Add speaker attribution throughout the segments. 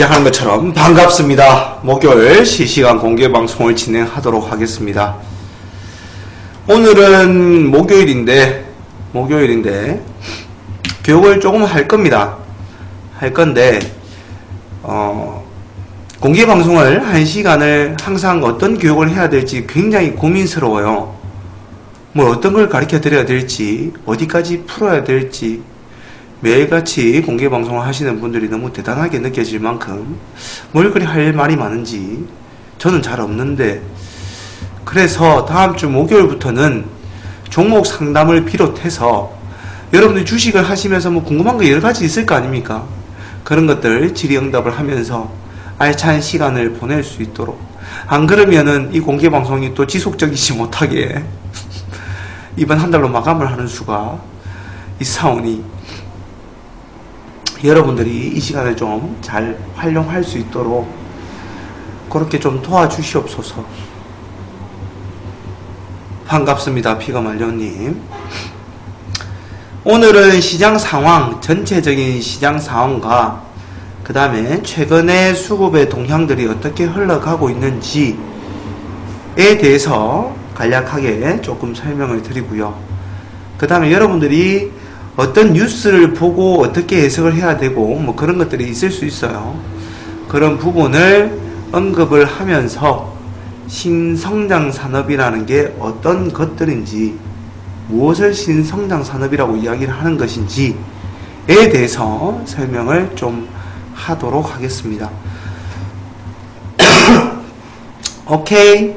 Speaker 1: 시작하는 것처럼 반갑습니다. 목요일 실시간 공개방송을 진행하도록 하겠습니다. 오늘은 목요일인데 교육을 조금 할 겁니다. 할 건데 공개방송을 1시간을 항상 어떤 교육을 해야 될지 굉장히 고민스러워요. 어떤 걸 가르쳐 드려야 될지, 어디까지 풀어야 될지, 매일같이 공개방송을 하시는 분들이 너무 대단하게 느껴질 만큼 뭘 그리 할 말이 많은지 저는 잘 없는데, 그래서 다음 주 목요일부터는 종목 상담을 비롯해서 여러분들 주식을 하시면서 궁금한 거 여러 가지 있을 거 아닙니까? 그런 것들 질의응답을 하면서 알찬 시간을 보낼 수 있도록, 안 그러면은 이 공개방송이 또 지속적이지 못하게 이번 한 달로 마감을 하는 수가 있사오니 여러분들이 이 시간을 좀 잘 활용할 수 있도록 그렇게 좀 도와주시옵소서. 반갑습니다. 피가말려님. 오늘은 시장 상황, 전체적인 시장 상황과 그 다음에 최근의 수급의 동향들이 어떻게 흘러가고 있는지에 대해서 간략하게 조금 설명을 드리고요. 그 다음에 여러분들이 어떤 뉴스를 보고 어떻게 해석을 해야 되고 그런 것들이 있을 수 있어요. 그런 부분을 언급을 하면서 신성장 산업이라는 게 어떤 것들인지, 무엇을 신성장 산업이라고 이야기를 하는 것인지에 대해서 설명을 좀 하도록 하겠습니다. 오케이.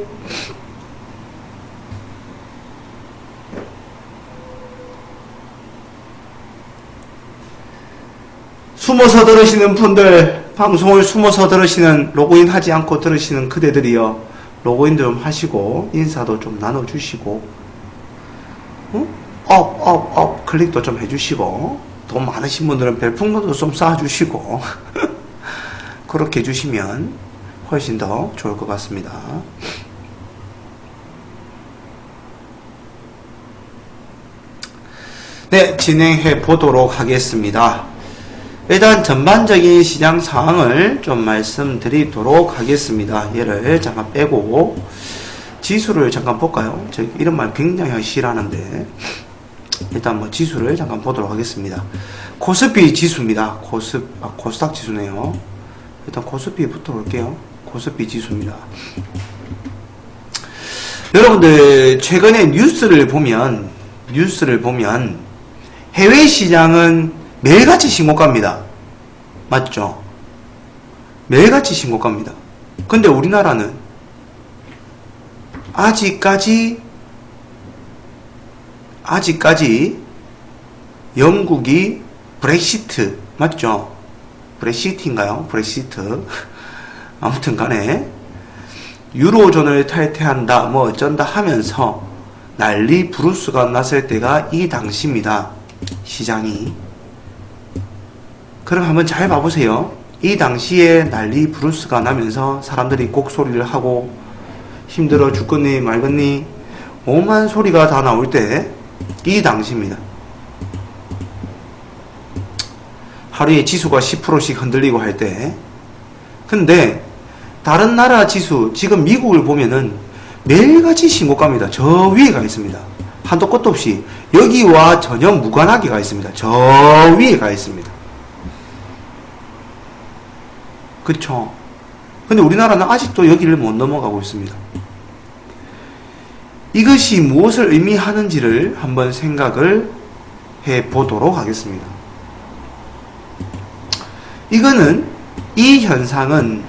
Speaker 1: 숨어서 들으시는 분들, 방송을 숨어서 들으시는, 로그인 하지 않고 들으시는 그대들이요, 로그인 좀 하시고 인사도 좀 나눠주시고 업 클릭도 좀 해주시고, 돈 많으신 분들은 별풍선도 좀 쏴주시고 그렇게 해주시면 훨씬 더 좋을 것 같습니다. 네, 진행해 보도록 하겠습니다. 일단 전반적인 시장 상황을 좀 말씀드리도록 하겠습니다. 얘를 잠깐 빼고 지수를 잠깐 볼까요? 저 이런 말 굉장히 싫어하는데 일단 지수를 잠깐 보도록 하겠습니다. 코스피 지수입니다. 코스닥 지수네요. 일단 코스피부터 볼게요. 코스피 지수입니다. 여러분들 최근에 뉴스를 보면 해외 시장은 매일같이 신고가입니다. 맞죠? 매일같이 신고가입니다. 근데 우리나라는 아직까지 영국이 브렉시트, 맞죠? 브렉시트인가요? 브렉시트. 아무튼 간에 유로존을 탈퇴한다 어쩐다 하면서 난리 브루스가 났을 때가 이 당시입니다. 시장이. 그럼 한번 잘 봐보세요. 이 당시에 난리 브루스가 나면서 사람들이 곡소리를 하고 힘들어 죽겠니 말겠니 오만 소리가 다 나올 때 이 당시입니다. 하루에 지수가 10%씩 흔들리고 할 때. 근데 다른 나라 지수, 지금 미국을 보면은 매일같이 신고가입니다. 저 위에 가 있습니다. 한도 끝도 없이 여기와 전혀 무관하게 가 있습니다. 저 위에 가 있습니다. 그쵸? 근데 우리나라는 아직도 여기를 못 넘어가고 있습니다. 이것이 무엇을 의미하는지를 한번 생각을 해 보도록 하겠습니다. 이 현상은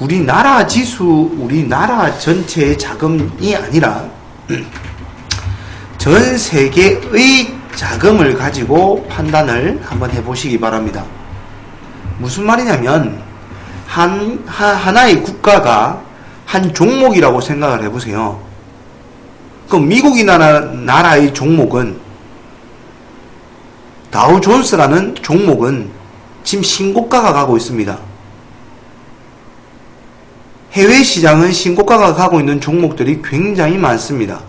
Speaker 1: 우리나라 지수, 우리나라 전체의 자금이 아니라 전 세계의 자금을 가지고 판단을 한번 해보시기 바랍니다. 무슨 말이냐면 하나의 국가가 한 종목이라고 생각을 해보세요. 그럼 미국이나 나라의 종목은, 다우존스라는 종목은 지금 신고가가 가고 있습니다. 해외 시장은 신고가가 가고 있는 종목들이 굉장히 많습니다.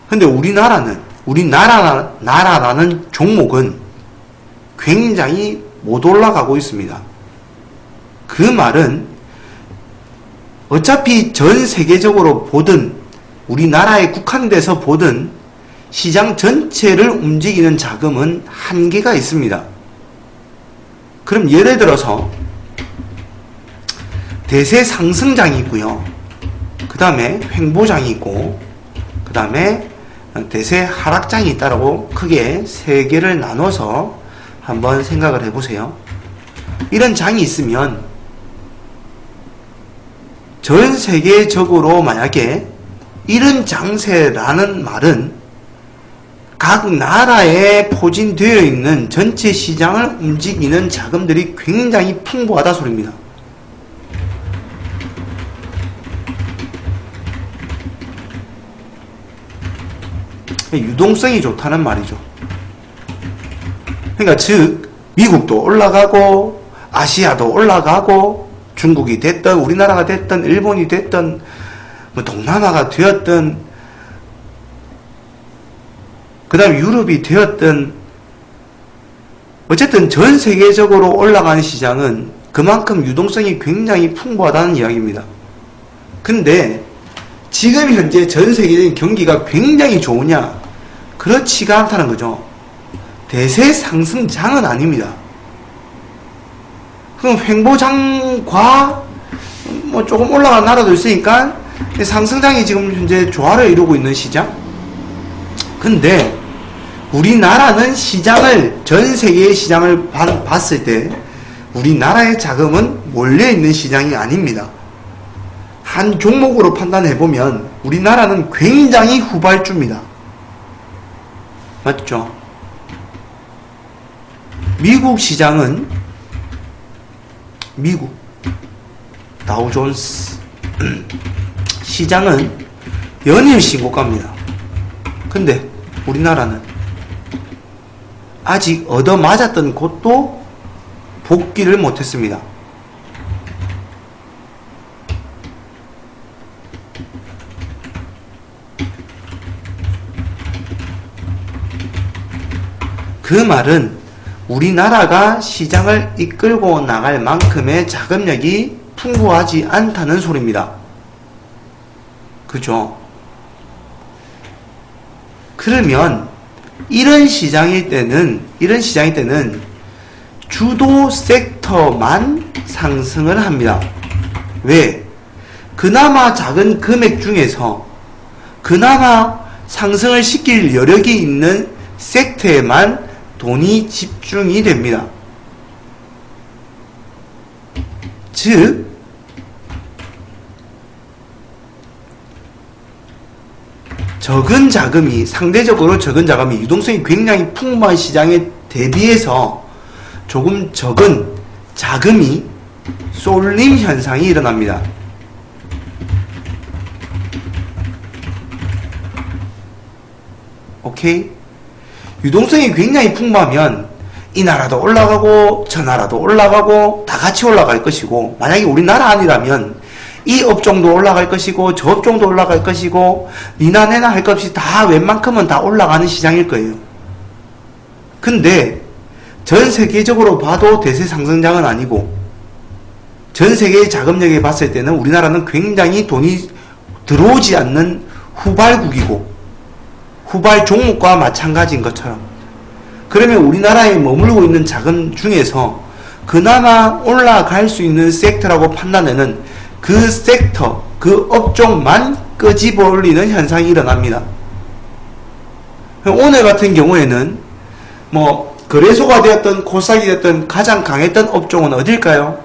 Speaker 1: 근데 우리나라라는 종목은 굉장히 못 올라가고 있습니다. 그 말은 어차피 전 세계적으로 보든 우리나라에 국한돼서 보든 시장 전체를 움직이는 자금은 한계가 있습니다. 그럼 예를 들어서 대세 상승장이 있고요. 그 다음에 횡보장이 있고 그 다음에 대세 하락장이 있다라고 크게 세 개를 나눠서 한번 생각을 해보세요. 이런 장이 있으면 전 세계적으로 만약에 이런 장세라는 말은 각 나라에 포진되어 있는 전체 시장을 움직이는 자금들이 굉장히 풍부하다 소리입니다. 유동성이 좋다는 말이죠. 그러니까 즉 미국도 올라가고 아시아도 올라가고 중국이 됐든 우리나라가 됐든 일본이 됐든 뭐 동남아가 되었든 그 다음에 유럽이 되었든 어쨌든 전 세계적으로 올라가는 시장은 그만큼 유동성이 굉장히 풍부하다는 이야기입니다. 근데 지금 현재 전 세계적인 경기가 굉장히 좋으냐? 그렇지가 않다는 거죠. 대세 상승장은 아닙니다. 그럼 횡보장과 뭐 조금 올라간 나라도 있으니까 상승장이 지금 현재 조화를 이루고 있는 시장? 근데 우리나라는 시장을 전 세계의 시장을 봤을 때 우리나라의 자금은 몰려있는 시장이 아닙니다. 한 종목으로 판단해보면 우리나라는 굉장히 후발주입니다. 맞죠? 미국 시장은 미국 다우존스 시장은 연일 신고가입니다. 근데 우리나라는 아직 얻어맞았던 곳도 복귀를 못했습니다. 그 말은 우리나라가 시장을 이끌고 나갈 만큼의 자금력이 풍부하지 않다는 소리입니다. 그죠? 그러면 이런 시장일 때는 주도 섹터만 상승을 합니다. 왜? 그나마 작은 금액 중에서 그나마 상승을 시킬 여력이 있는 섹터에만 돈이 집중이 됩니다. 즉 적은 자금이 상대적으로 적은 자금이 유동성이 굉장히 풍부한 시장에 대비해서 조금 적은 자금이 쏠림 현상이 일어납니다. 오케이? 유동성이 굉장히 풍부하면 이 나라도 올라가고 저 나라도 올라가고 다 같이 올라갈 것이고, 만약에 우리나라 아니라면 이 업종도 올라갈 것이고 저 업종도 올라갈 것이고 니나 내나 할 것 없이 다 웬만큼은 다 올라가는 시장일 거예요. 근데 전 세계적으로 봐도 대세 상승장은 아니고 전 세계의 자금력에 봤을 때는 우리나라는 굉장히 돈이 들어오지 않는 후발국이고 후발 종목과 마찬가지인 것처럼, 그러면 우리나라에 머물고 있는 자금 중에서 그나마 올라갈 수 있는 섹터라고 판단되는 그 섹터, 그 업종만 끄집어 올리는 현상이 일어납니다. 오늘 같은 경우에는 뭐 거래소가 되었던 코스닥이 되었던 가장 강했던 업종은 어딜까요?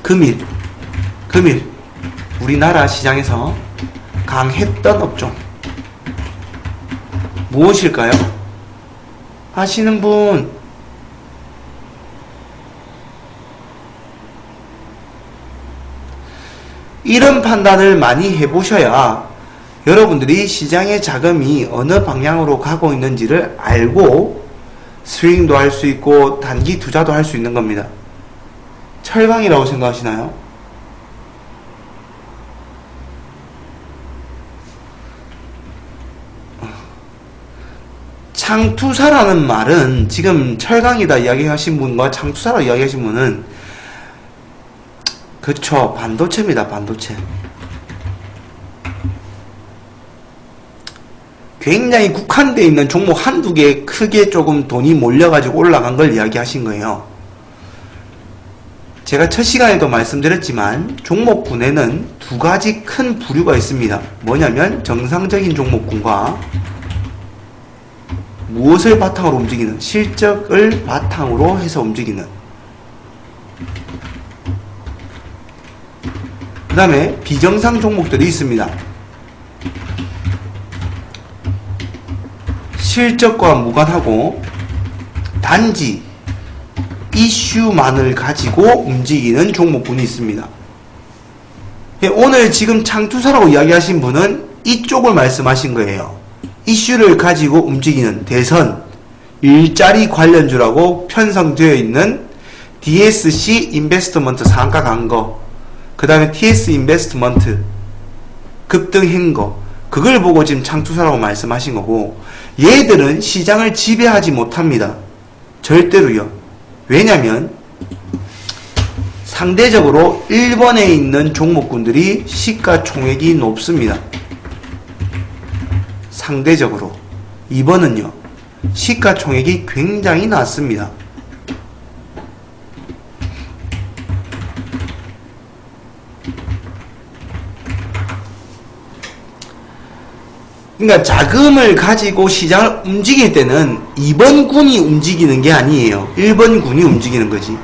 Speaker 1: 금일. 우리나라 시장에서 강했던 업종 무엇일까요? 아시는 분? 이런 판단을 많이 해보셔야 여러분들이 시장의 자금이 어느 방향으로 가고 있는지를 알고 스윙도 할 수 있고 단기 투자도 할 수 있는 겁니다. 철강이라고 생각하시나요? 창투사라는 말은 지금 철강이다 이야기하신 분과 창투사라고 이야기하신 분은 그쵸. 반도체입니다. 반도체. 굉장히 국한되어 있는 종목 한두 개 크게 조금 돈이 몰려가지고 올라간 걸 이야기하신 거예요. 제가 첫 시간에도 말씀드렸지만 종목군에는 두 가지 큰 부류가 있습니다. 뭐냐면 정상적인 종목군과 무엇을 바탕으로 움직이는, 실적을 바탕으로 해서 움직이는, 그 다음에 비정상 종목들이 있습니다. 실적과 무관하고 단지 이슈만을 가지고 움직이는 종목군이 있습니다. 오늘 지금 창투사라고 이야기하신 분은 이쪽을 말씀하신 거예요. 이슈를 가지고 움직이는 대선, 일자리 관련주라고 편성되어 있는 DSC 인베스트먼트 상가 간 거, 그 다음에 TS 인베스트먼트 급등한 거, 그걸 보고 지금 창투사라고 말씀하신 거고, 얘들은 시장을 지배하지 못합니다. 절대로요. 왜냐면 상대적으로 1번에 있는 종목군들이 시가총액이 높습니다. 상대적으로 2번은요 시가총액이 굉장히 낮습니다. 그러니까 자금을 가지고 시장을 움직일 때는 2번 군이 움직이는 게 아니에요. 1번 군이 움직이는 거지.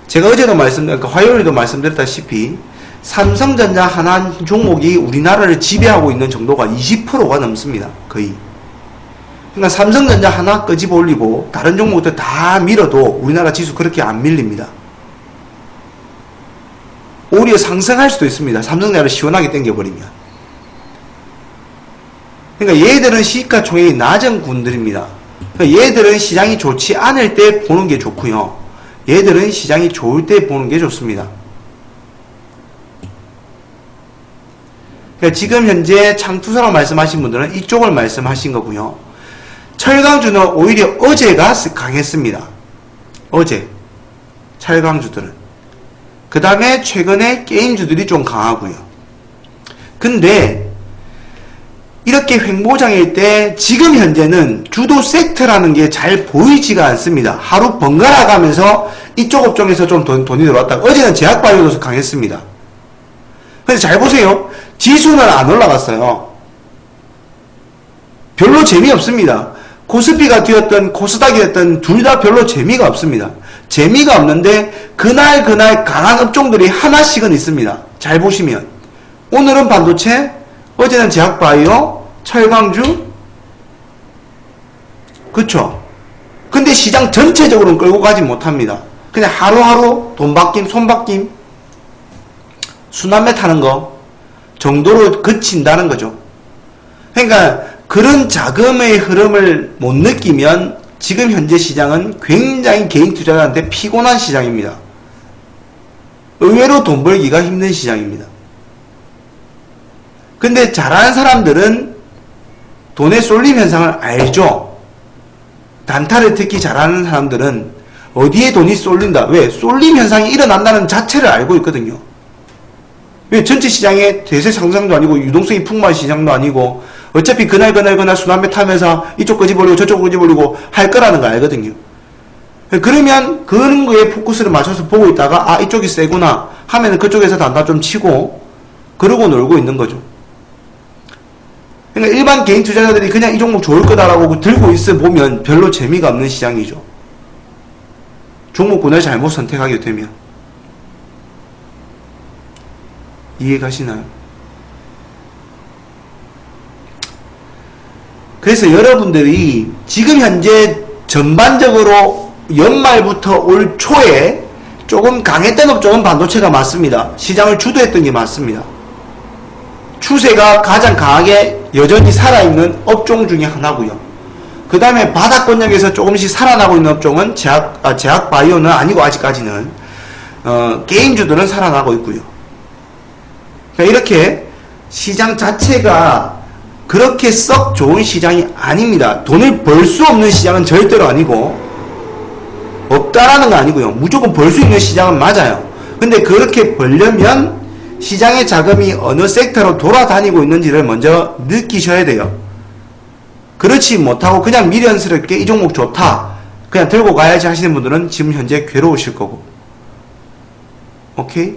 Speaker 1: 제가 어제도 화요일에도 말씀드렸다시피 삼성전자 하나 종목이 우리나라를 지배하고 있는 정도가 20%가 넘습니다. 거의. 그러니까 삼성전자 하나 끄집어 올리고 다른 종목들 다 밀어도 우리나라 지수 그렇게 안 밀립니다. 오히려 상승할 수도 있습니다. 삼성전자를 시원하게 당겨버리면. 그러니까 얘들은 시가총액이 낮은 군들입니다. 그러니까 얘들은 시장이 좋지 않을 때 보는 게 좋고요. 얘들은 시장이 좋을 때 보는 게 좋습니다. 그러니까 지금 현재 창투사라고 말씀하신 분들은 이쪽을 말씀하신 거고요. 철강주는 오히려 어제가 강했습니다. 어제 철강주들은. 그 다음에 최근에 게임주들이 좀 강하고요. 근데 이렇게 횡보장일 때 지금 현재는 주도 섹터라는 게 잘 보이지가 않습니다. 하루 번갈아 가면서 이쪽 업종에서 좀 돈이 들어왔다가 어제는 제약바이오도 강했습니다. 근데 잘 보세요. 지수는 안 올라갔어요. 별로 재미없습니다. 코스피가 뛰었던 코스닥이 됐던 둘 다 별로 재미가 없습니다. 재미가 없는데 그날 강한 업종들이 하나씩은 있습니다. 잘 보시면 오늘은 반도체, 어제는 제약바이오, 철강주, 그쵸? 근데 시장 전체적으로는 끌고 가지 못합니다. 그냥 하루하루 돈바뀜, 손바뀜, 순환매 타는 거 정도로 그친다는 거죠. 그러니까 그런 자금의 흐름을 못 느끼면 지금 현재 시장은 굉장히 개인 투자자한테 피곤한 시장입니다. 의외로 돈 벌기가 힘든 시장입니다. 근데 잘하는 사람들은 돈의 쏠림 현상을 알죠. 단타를 특히 잘하는 사람들은 어디에 돈이 쏠린다. 왜? 쏠림 현상이 일어난다는 자체를 알고 있거든요. 왜? 전체 시장에 대세 상승도 아니고 유동성이 풍부한 시장도 아니고 어차피 그날 순환매 타면서 이쪽 끄집어버리고 저쪽 끄집어버리고 할 거라는 걸 알거든요. 그러면 그런 거에 포커스를 맞춰서 보고 있다가 이쪽이 세구나 하면 그쪽에서 단타 좀 치고 그러고 놀고 있는 거죠. 그러니까 일반 개인 투자자들이 그냥 이 종목 좋을 거다라고 들고 있어 보면 별로 재미가 없는 시장이죠. 종목군을 잘못 선택하게 되면. 이해가시나요? 그래서 여러분들이 지금 현재 전반적으로 연말부터 올 초에 조금 강했던 업종은 반도체가 맞습니다. 시장을 주도했던 게 맞습니다. 추세가 가장 강하게 여전히 살아있는 업종 중에 하나고요. 그 다음에 바닥권역에서 조금씩 살아나고 있는 업종은 제약바이오는 아니고 아직까지는 게임주들은 살아나고 있고요. 그러니까 이렇게 시장 자체가 그렇게 썩 좋은 시장이 아닙니다. 돈을 벌 수 없는 시장은 절대로 아니고 없다라는 건 아니고요. 무조건 벌 수 있는 시장은 맞아요. 근데 그렇게 벌려면 시장의 자금이 어느 섹터로 돌아다니고 있는지를 먼저 느끼셔야 돼요. 그렇지 못하고 그냥 미련스럽게 이 종목 좋다, 그냥 들고 가야지 하시는 분들은 지금 현재 괴로우실 거고. 오케이?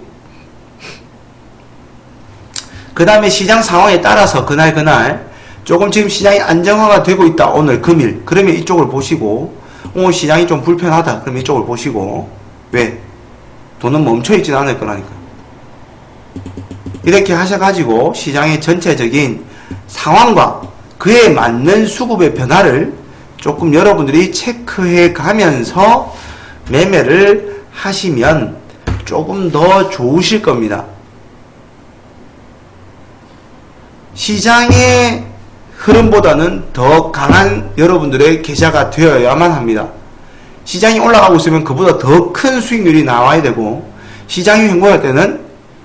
Speaker 1: 그 다음에 시장 상황에 따라서 그날 조금 지금 시장이 안정화가 되고 있다, 오늘 금일, 그러면 이쪽을 보시고, 오늘 시장이 좀 불편하다, 그러면 이쪽을 보시고. 왜? 돈은 멈춰있진 않을 거라니까. 이렇게 하셔가지고 시장의 전체적인 상황과 그에 맞는 수급의 변화를 조금 여러분들이 체크해 가면서 매매를 하시면 조금 더 좋으실 겁니다. 시장의 흐름보다는 더 강한 여러분들의 계좌가 되어야만 합니다. 시장이 올라가고 있으면 그보다 더 큰 수익률이 나와야 되고, 시장이 횡보할 때는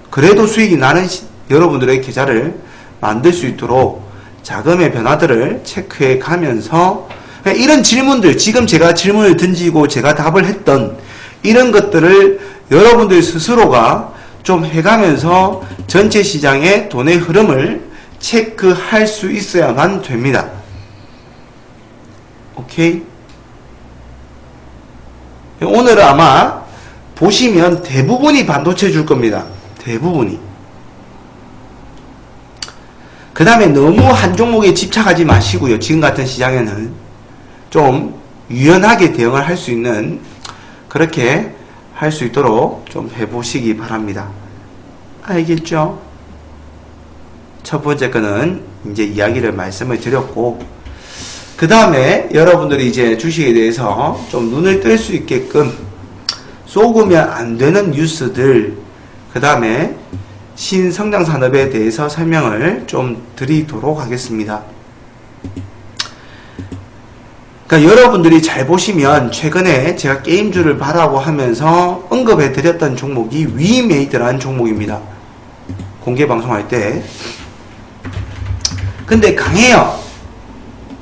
Speaker 1: 그래도 수익이 나는 여러분들의 계좌를 만들 수 있도록 자금의 변화들을 체크해 가면서, 이런 질문들, 지금 제가 질문을 던지고 제가 답을 했던 이런 것들을 여러분들 스스로가 좀 해가면서 전체 시장의 돈의 흐름을 체크할 수 있어야만 됩니다. 오케이? 오늘은 아마 보시면 대부분이 반도체 줄 겁니다. 대부분이. 그 다음에 너무 한 종목에 집착하지 마시고요. 지금 같은 시장에는 좀 유연하게 대응을 할 수 있는, 그렇게 할 수 있도록 좀 해보시기 바랍니다. 알겠죠? 첫 번째 거는 이제 이야기를 말씀을 드렸고, 그 다음에 여러분들이 이제 주식에 대해서 좀 눈을 뜰 수 있게끔 쏘으면 안 되는 뉴스들, 그 다음에 신성장 산업에 대해서 설명을 좀 드리도록 하겠습니다. 그러니까 여러분들이 잘 보시면 최근에 제가 게임주를 바라고 하면서 언급해 드렸던 종목이 위메이드라는 종목입니다. 공개 방송할 때. 근데 강해요.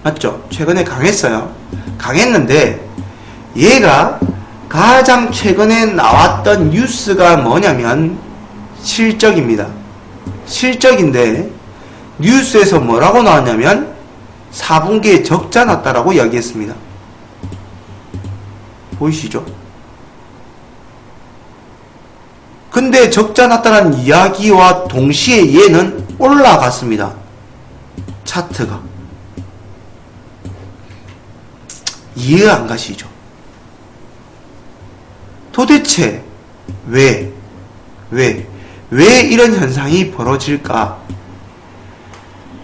Speaker 1: 맞죠? 최근에 강했어요. 강했는데 얘가 가장 최근에 나왔던 뉴스가 뭐냐면 실적입니다. 실적인데 뉴스에서 뭐라고 나왔냐면 4분기에 적자 났다라고 이야기했습니다. 보이시죠? 근데 적자 났다는 이야기와 동시에 얘는 올라갔습니다. 차트가. 이해가 안 가시죠? 도대체 왜 이런 현상이 벌어질까?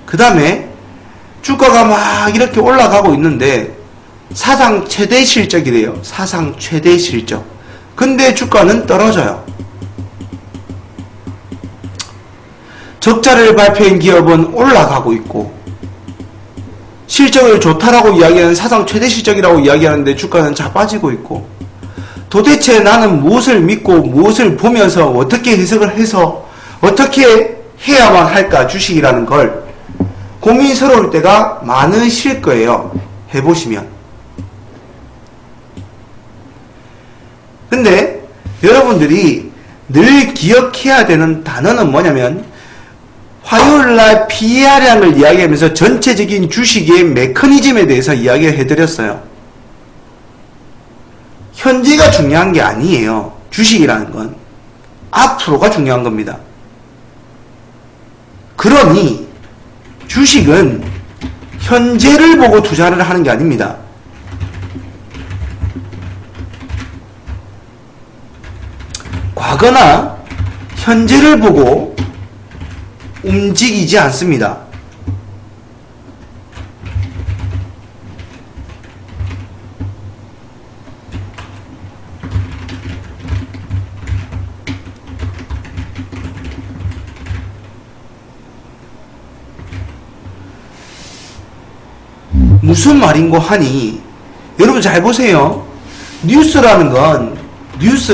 Speaker 1: 그 다음에 주가가 막 이렇게 올라가고 있는데 사상 최대 실적이래요. 사상 최대 실적. 근데 주가는 떨어져요. 적자를 발표한 기업은 올라가고 있고, 실적을 좋다라고 이야기하는, 사상 최대 실적이라고 이야기하는데 주가는 자빠지고 있고, 도대체 나는 무엇을 믿고 무엇을 보면서 어떻게 해석을 해서 어떻게 해야만 할까, 주식이라는 걸 고민스러울 때가 많으실 거예요. 해보시면. 근데 여러분들이 늘 기억해야 되는 단어는 뭐냐면, 화요일날 PER량을 이야기하면서 전체적인 주식의 메커니즘에 대해서 이야기를 해드렸어요. 현재가 중요한 게 아니에요. 주식이라는 건 앞으로가 중요한 겁니다. 그러니 주식은 현재를 보고 투자를 하는 게 아닙니다. 과거나 현재를 보고 움직이지 않습니다. 무슨 말인고 하니, 여러분 잘 보세요. 뉴스라는 건, 뉴스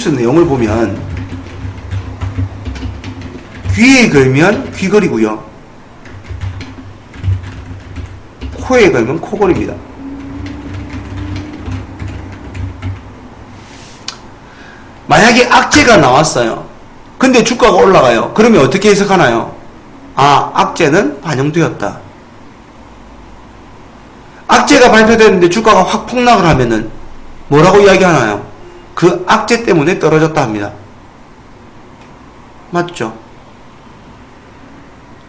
Speaker 1: 내용을 보면 귀에 걸면 귀걸이고요, 코에 걸면 코걸입니다. 만약에 악재가 나왔어요. 근데 주가가 올라가요. 그러면 어떻게 해석하나요? 아, 악재는 반영되었다. 악재가 발표되는데 주가가 확 폭락을 하면은 뭐라고 이야기하나요? 그 악재 때문에 떨어졌다 합니다. 맞죠?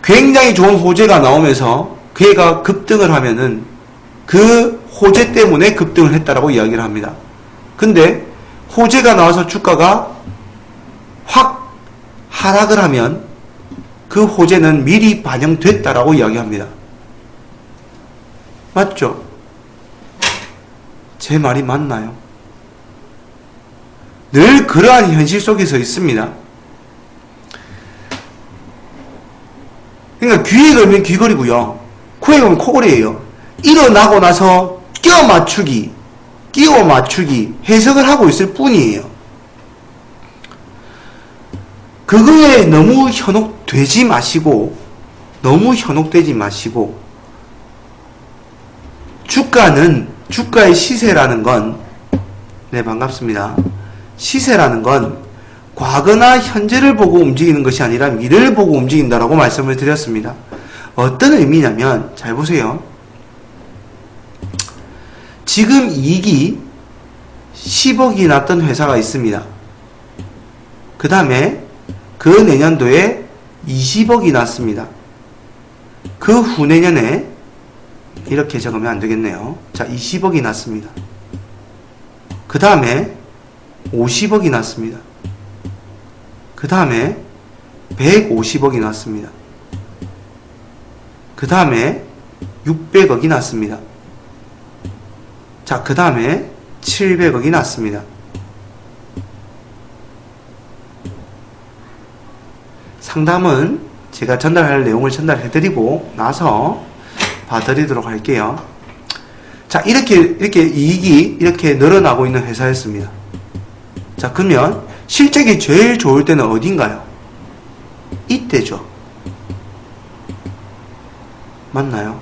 Speaker 1: 굉장히 좋은 호재가 나오면서 걔가 급등을 하면은 그 호재 때문에 급등을 했다라고 이야기를 합니다. 근데 호재가 나와서 주가가 확 하락을 하면 그 호재는 미리 반영됐다라고 이야기합니다. 맞죠? 제 말이 맞나요? 늘 그러한 현실 속에서 있습니다. 그러니까 귀에 걸면 귀걸이고요. 코에 걸면 코걸이에요. 일어나고 나서 끼워 맞추기, 해석을 하고 있을 뿐이에요. 그거에 너무 현혹되지 마시고, 주가의 시세라는 건, 네, 반갑습니다. 시세라는 건 과거나 현재를 보고 움직이는 것이 아니라 미래를 보고 움직인다라고 말씀을 드렸습니다. 어떤 의미냐면, 잘 보세요. 지금 이익이 10억이 났던 회사가 있습니다. 그 다음에 그 내년도에 20억이 났습니다. 그 후내년에 이렇게 적으면 안 되겠네요. 자, 20억이 났습니다. 그 다음에 50억이 났습니다. 그 다음에 150억이 났습니다. 그 다음에 600억이 났습니다. 자, 그 다음에 700억이 났습니다. 상담은 제가 전달할 내용을 전달해드리고 나서 봐드리도록 할게요. 자, 이렇게 이익이 이렇게 늘어나고 있는 회사였습니다. 자, 그러면 실적이 제일 좋을 때는 어딘가요? 이때죠. 맞나요?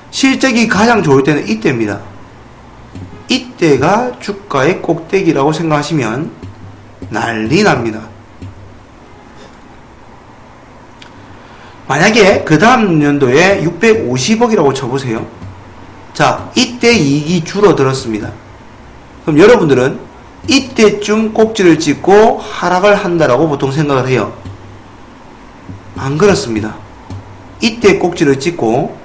Speaker 1: 실적이 가장 좋을 때는 이때입니다. 이때가 주가의 꼭대기라고 생각하시면 난리 납니다. 만약에 그 다음 연도에 650억이라고 쳐보세요. 자, 이때 이익이 줄어들었습니다. 그럼 여러분들은 이때쯤 꼭지를 찍고 하락을 한다라고 보통 생각을 해요. 안 그렇습니다. 이때 꼭지를 찍고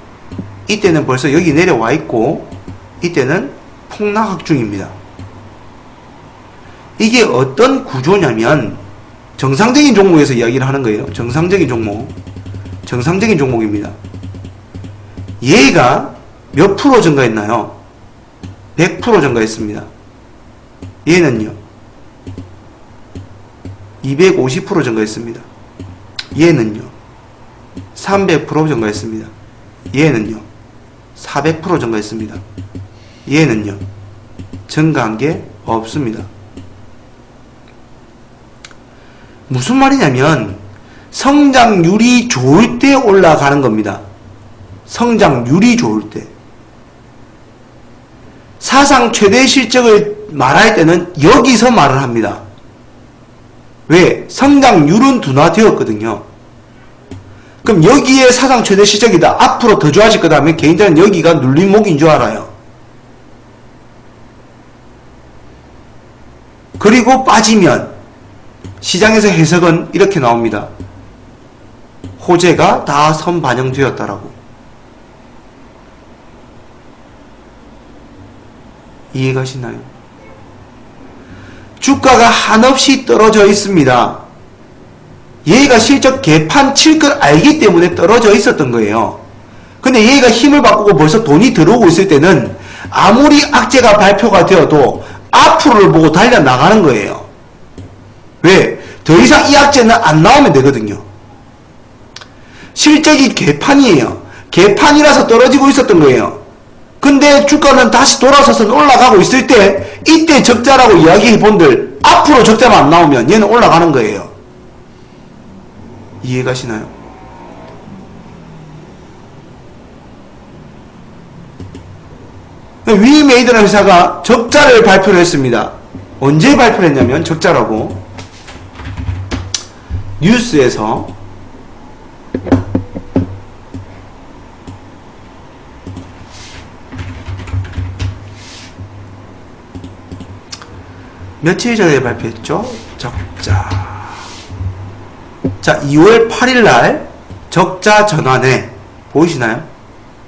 Speaker 1: 이때는 벌써 여기 내려와 있고 이때는 폭락학 중입니다. 이게 어떤 구조냐면 정상적인 종목에서 이야기를 하는 거예요. 정상적인 종목입니다. 얘가 몇 프로 증가했나요? 100% 증가했습니다. 얘는요 250% 증가했습니다. 얘는요 300% 증가했습니다. 얘는요 400% 증가했습니다. 얘는요 증가한 게 없습니다. 무슨 말이냐면 성장률이 좋을 때 올라가는 겁니다. 성장률이 좋을 때. 사상 최대 실적을 말할 때는 여기서 말을 합니다. 왜? 성장률은 둔화되었거든요. 그럼 여기에 사상 최대 실적이다. 앞으로 더 좋아질 거다 하면 개인들은 여기가 눌림목인 줄 알아요. 그리고 빠지면 시장에서 해석은 이렇게 나옵니다. 호재가 다 선반영되었다라고. 이해가시나요? 주가가 한없이 떨어져 있습니다. 얘가 실적 개판 칠 걸 알기 때문에 떨어져 있었던 거예요. 근데 얘가 힘을 바꾸고 벌써 돈이 들어오고 있을 때는 아무리 악재가 발표가 되어도 앞으로를 보고 달려나가는 거예요. 왜? 더 이상 이 악재는 안 나오면 되거든요. 실적이 개판이에요. 개판이라서 떨어지고 있었던 거예요. 근데 주가는 다시 돌아서서 올라가고 있을 때 이때 적자라고 이야기해 본들 앞으로 적자만 안 나오면 얘는 올라가는 거예요. 이해가시나요? 위메이드라는 회사가 적자를 발표를 했습니다. 언제 발표를 했냐면 적자라고 뉴스에서 며칠 전에 발표했죠. 적자. 자, 2월 8일날 적자 전환에 보이시나요?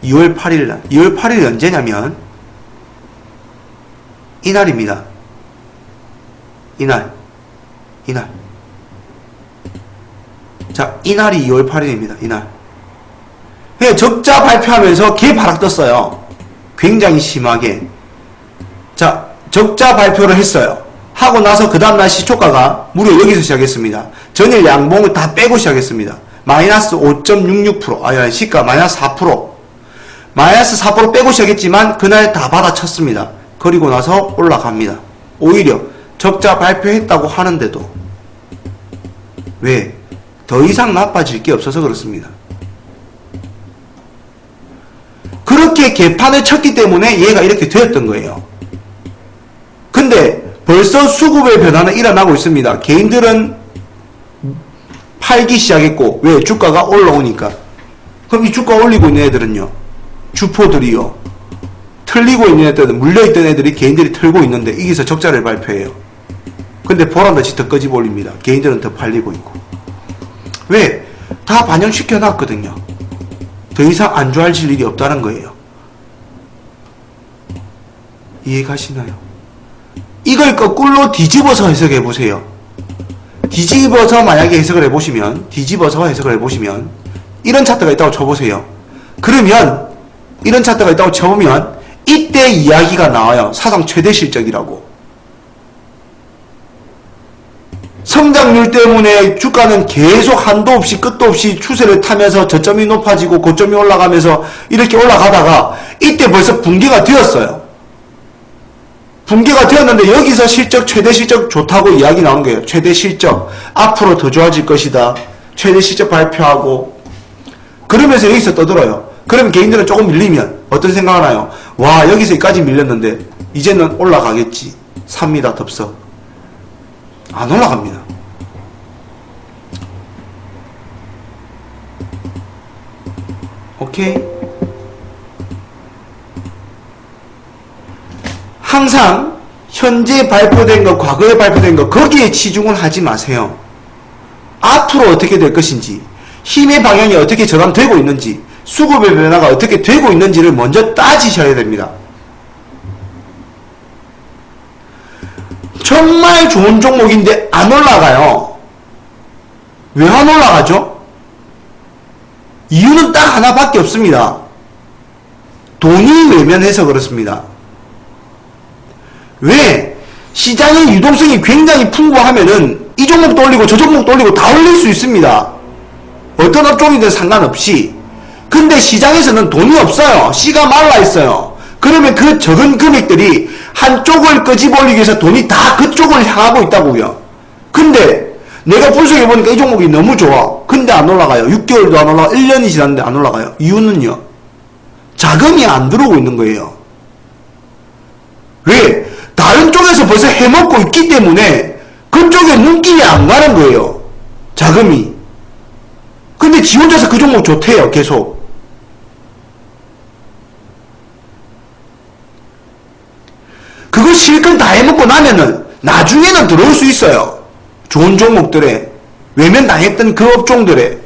Speaker 1: 2월 8일날 2월 8일이 언제냐면 이날입니다. 이날 자, 이날이 2월 8일입니다. 이날 적자 발표하면서 개바락 떴어요. 굉장히 심하게. 자, 적자 발표를 했어요. 하고 나서 그 다음날 시초가가 무려 여기서 시작했습니다. 전일 양봉을 다 빼고 시작했습니다. 마이너스 5.66%, 시가 마이너스 4%. 마이너스 4% 빼고 시작했지만 그날 다 받아쳤습니다. 그리고 나서 올라갑니다. 오히려 적자 발표했다고 하는데도 왜? 더 이상 나빠질 게 없어서 그렇습니다. 그렇게 개판을 쳤기 때문에 얘가 이렇게 되었던 거예요. 근데 벌써 수급의 변화는 일어나고 있습니다. 개인들은 팔기 시작했고, 왜? 주가가 올라오니까. 그럼 이 주가 올리고 있는 애들은요, 주포들이요, 틀리고 있는 애들은, 물려있던 애들이 개인들이 털고 있는데 여기서 적자를 발표해요. 근데 보란듯이 더 끄집어 올립니다. 개인들은 더 팔리고 있고. 왜? 다 반영시켜 놨거든요. 더 이상 안 좋아질 일이 없다는 거예요. 이해가시나요? 이걸 거꾸로 뒤집어서 해석해 보세요. 뒤집어서 만약에 해석을 해보시면, 이런 차트가 있다고 쳐보세요. 그러면 이런 차트가 있다고 쳐보면 이때 이야기가 나와요. 사상 최대 실적이라고. 성장률 때문에 주가는 계속 한도 없이 끝도 없이 추세를 타면서 저점이 높아지고 고점이 올라가면서 이렇게 올라가다가 이때 벌써 붕괴가 되었어요. 붕괴가 되었는데 여기서 실적, 최대 실적 좋다고 이야기 나오는 거예요. 최대 실적, 앞으로 더 좋아질 것이다. 최대 실적 발표하고. 그러면서 여기서 떠들어요. 그러면 개인들은 조금 밀리면 어떤 생각 하나요? 와, 여기서 여기까지 밀렸는데 이제는 올라가겠지. 삽니다. 덥석. 안 올라갑니다. 오케이? 항상 현재 발표된 거, 과거에 발표된 거 거기에 치중을 하지 마세요. 앞으로 어떻게 될 것인지, 힘의 방향이 어떻게 전환되고 있는지, 수급의 변화가 어떻게 되고 있는지를 먼저 따지셔야 됩니다. 정말 좋은 종목인데 안 올라가요. 왜 안 올라가죠? 이유는 딱 하나밖에 없습니다. 돈이 외면해서 그렇습니다. 왜? 시장의 유동성이 굉장히 풍부하면은 이 종목도 올리고 저 종목도 올리고 다 올릴 수 있습니다. 어떤 업종이든 상관없이. 근데 시장에서는 돈이 없어요. 씨가 말라 있어요. 그러면 그 적은 금액들이 한쪽을 끄집어 올리기 위해서 돈이 다 그쪽을 향하고 있다고요. 근데 내가 분석해보니까 이 종목이 너무 좋아. 근데 안 올라가요. 6개월도 안 올라가. 1년이 지났는데 안 올라가요. 이유는요, 자금이 안 들어오고 있는 거예요. 왜? 다른 쪽에서 벌써 해먹고 있기 때문에 그쪽에 눈길이 안 가는 거예요. 자금이. 근데 지 혼자서 그 종목 좋대요. 계속. 그거 실컷 다 해먹고 나면은 나중에는 들어올 수 있어요. 좋은 종목들에, 외면 당했던 그 업종들에.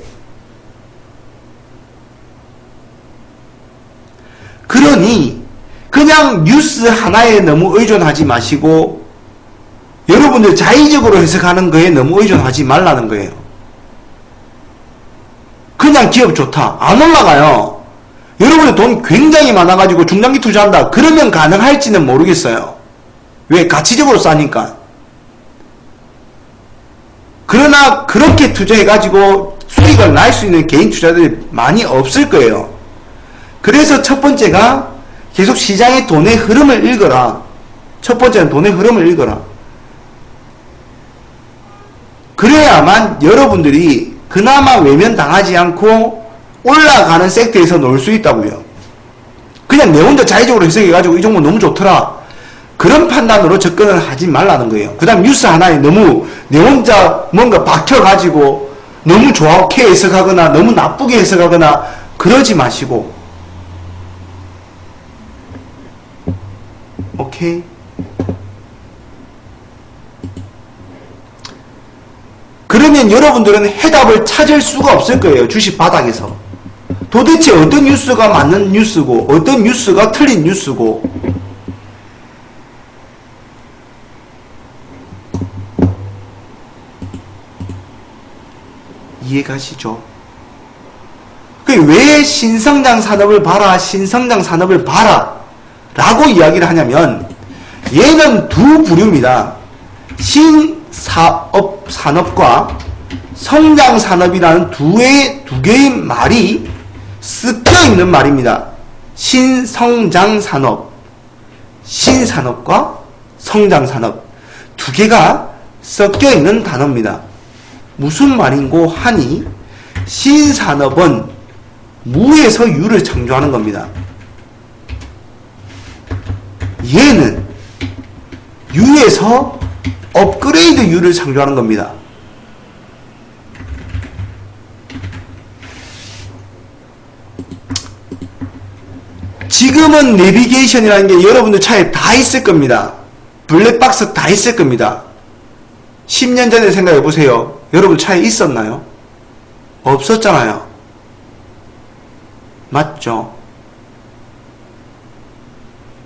Speaker 1: 그러니 그냥 뉴스 하나에 너무 의존하지 마시고 여러분들 자의적으로 해석하는 거에 너무 의존하지 말라는 거예요. 그냥 기업 좋다. 안 올라가요. 여러분들 돈 굉장히 많아가지고 중장기 투자한다. 그러면 가능할지는 모르겠어요. 왜? 가치적으로 싸니까. 그러나 그렇게 투자해가지고 수익을 날 수 있는 개인 투자들이 많이 없을 거예요. 그래서 첫 번째가 계속 시장의 돈의 흐름을 읽어라. 첫 번째는 돈의 흐름을 읽어라. 그래야만 여러분들이 그나마 외면당하지 않고 올라가는 섹터에서 놀 수 있다고요. 그냥 내 혼자 자의적으로 해석해가지고 이 종목 너무 좋더라. 그런 판단으로 접근을 하지 말라는 거예요. 그 다음 뉴스 하나에 너무 내 혼자 뭔가 박혀가지고 너무 좋게 해석하거나 너무 나쁘게 해석하거나 그러지 마시고. 오케이? 그러면 여러분들은 해답을 찾을 수가 없을 거예요. 주식 바닥에서. 도대체 어떤 뉴스가 맞는 뉴스고 어떤 뉴스가 틀린 뉴스고 이해가시죠? 왜 신성장 산업을 봐라, 신성장 산업을 봐라 라고 이야기를 하냐면 얘는 두 부류입니다. 신사업 산업과 성장 산업이라는 두 개의 말이 섞여 있는 말입니다. 신성장 산업, 신산업과 성장 산업 두 개가 섞여 있는 단어입니다. 무슨 말인고 하니 신산업은 무에서 유를 창조하는 겁니다. 얘는 유에서 업그레이드 유를 창조하는 겁니다. 지금은 내비게이션이라는 게 여러분들 차에 다 있을 겁니다. 블랙박스 다 있을 겁니다. 10년 전에 생각해 보세요. 여러분 차에 있었나요? 없었잖아요. 맞죠?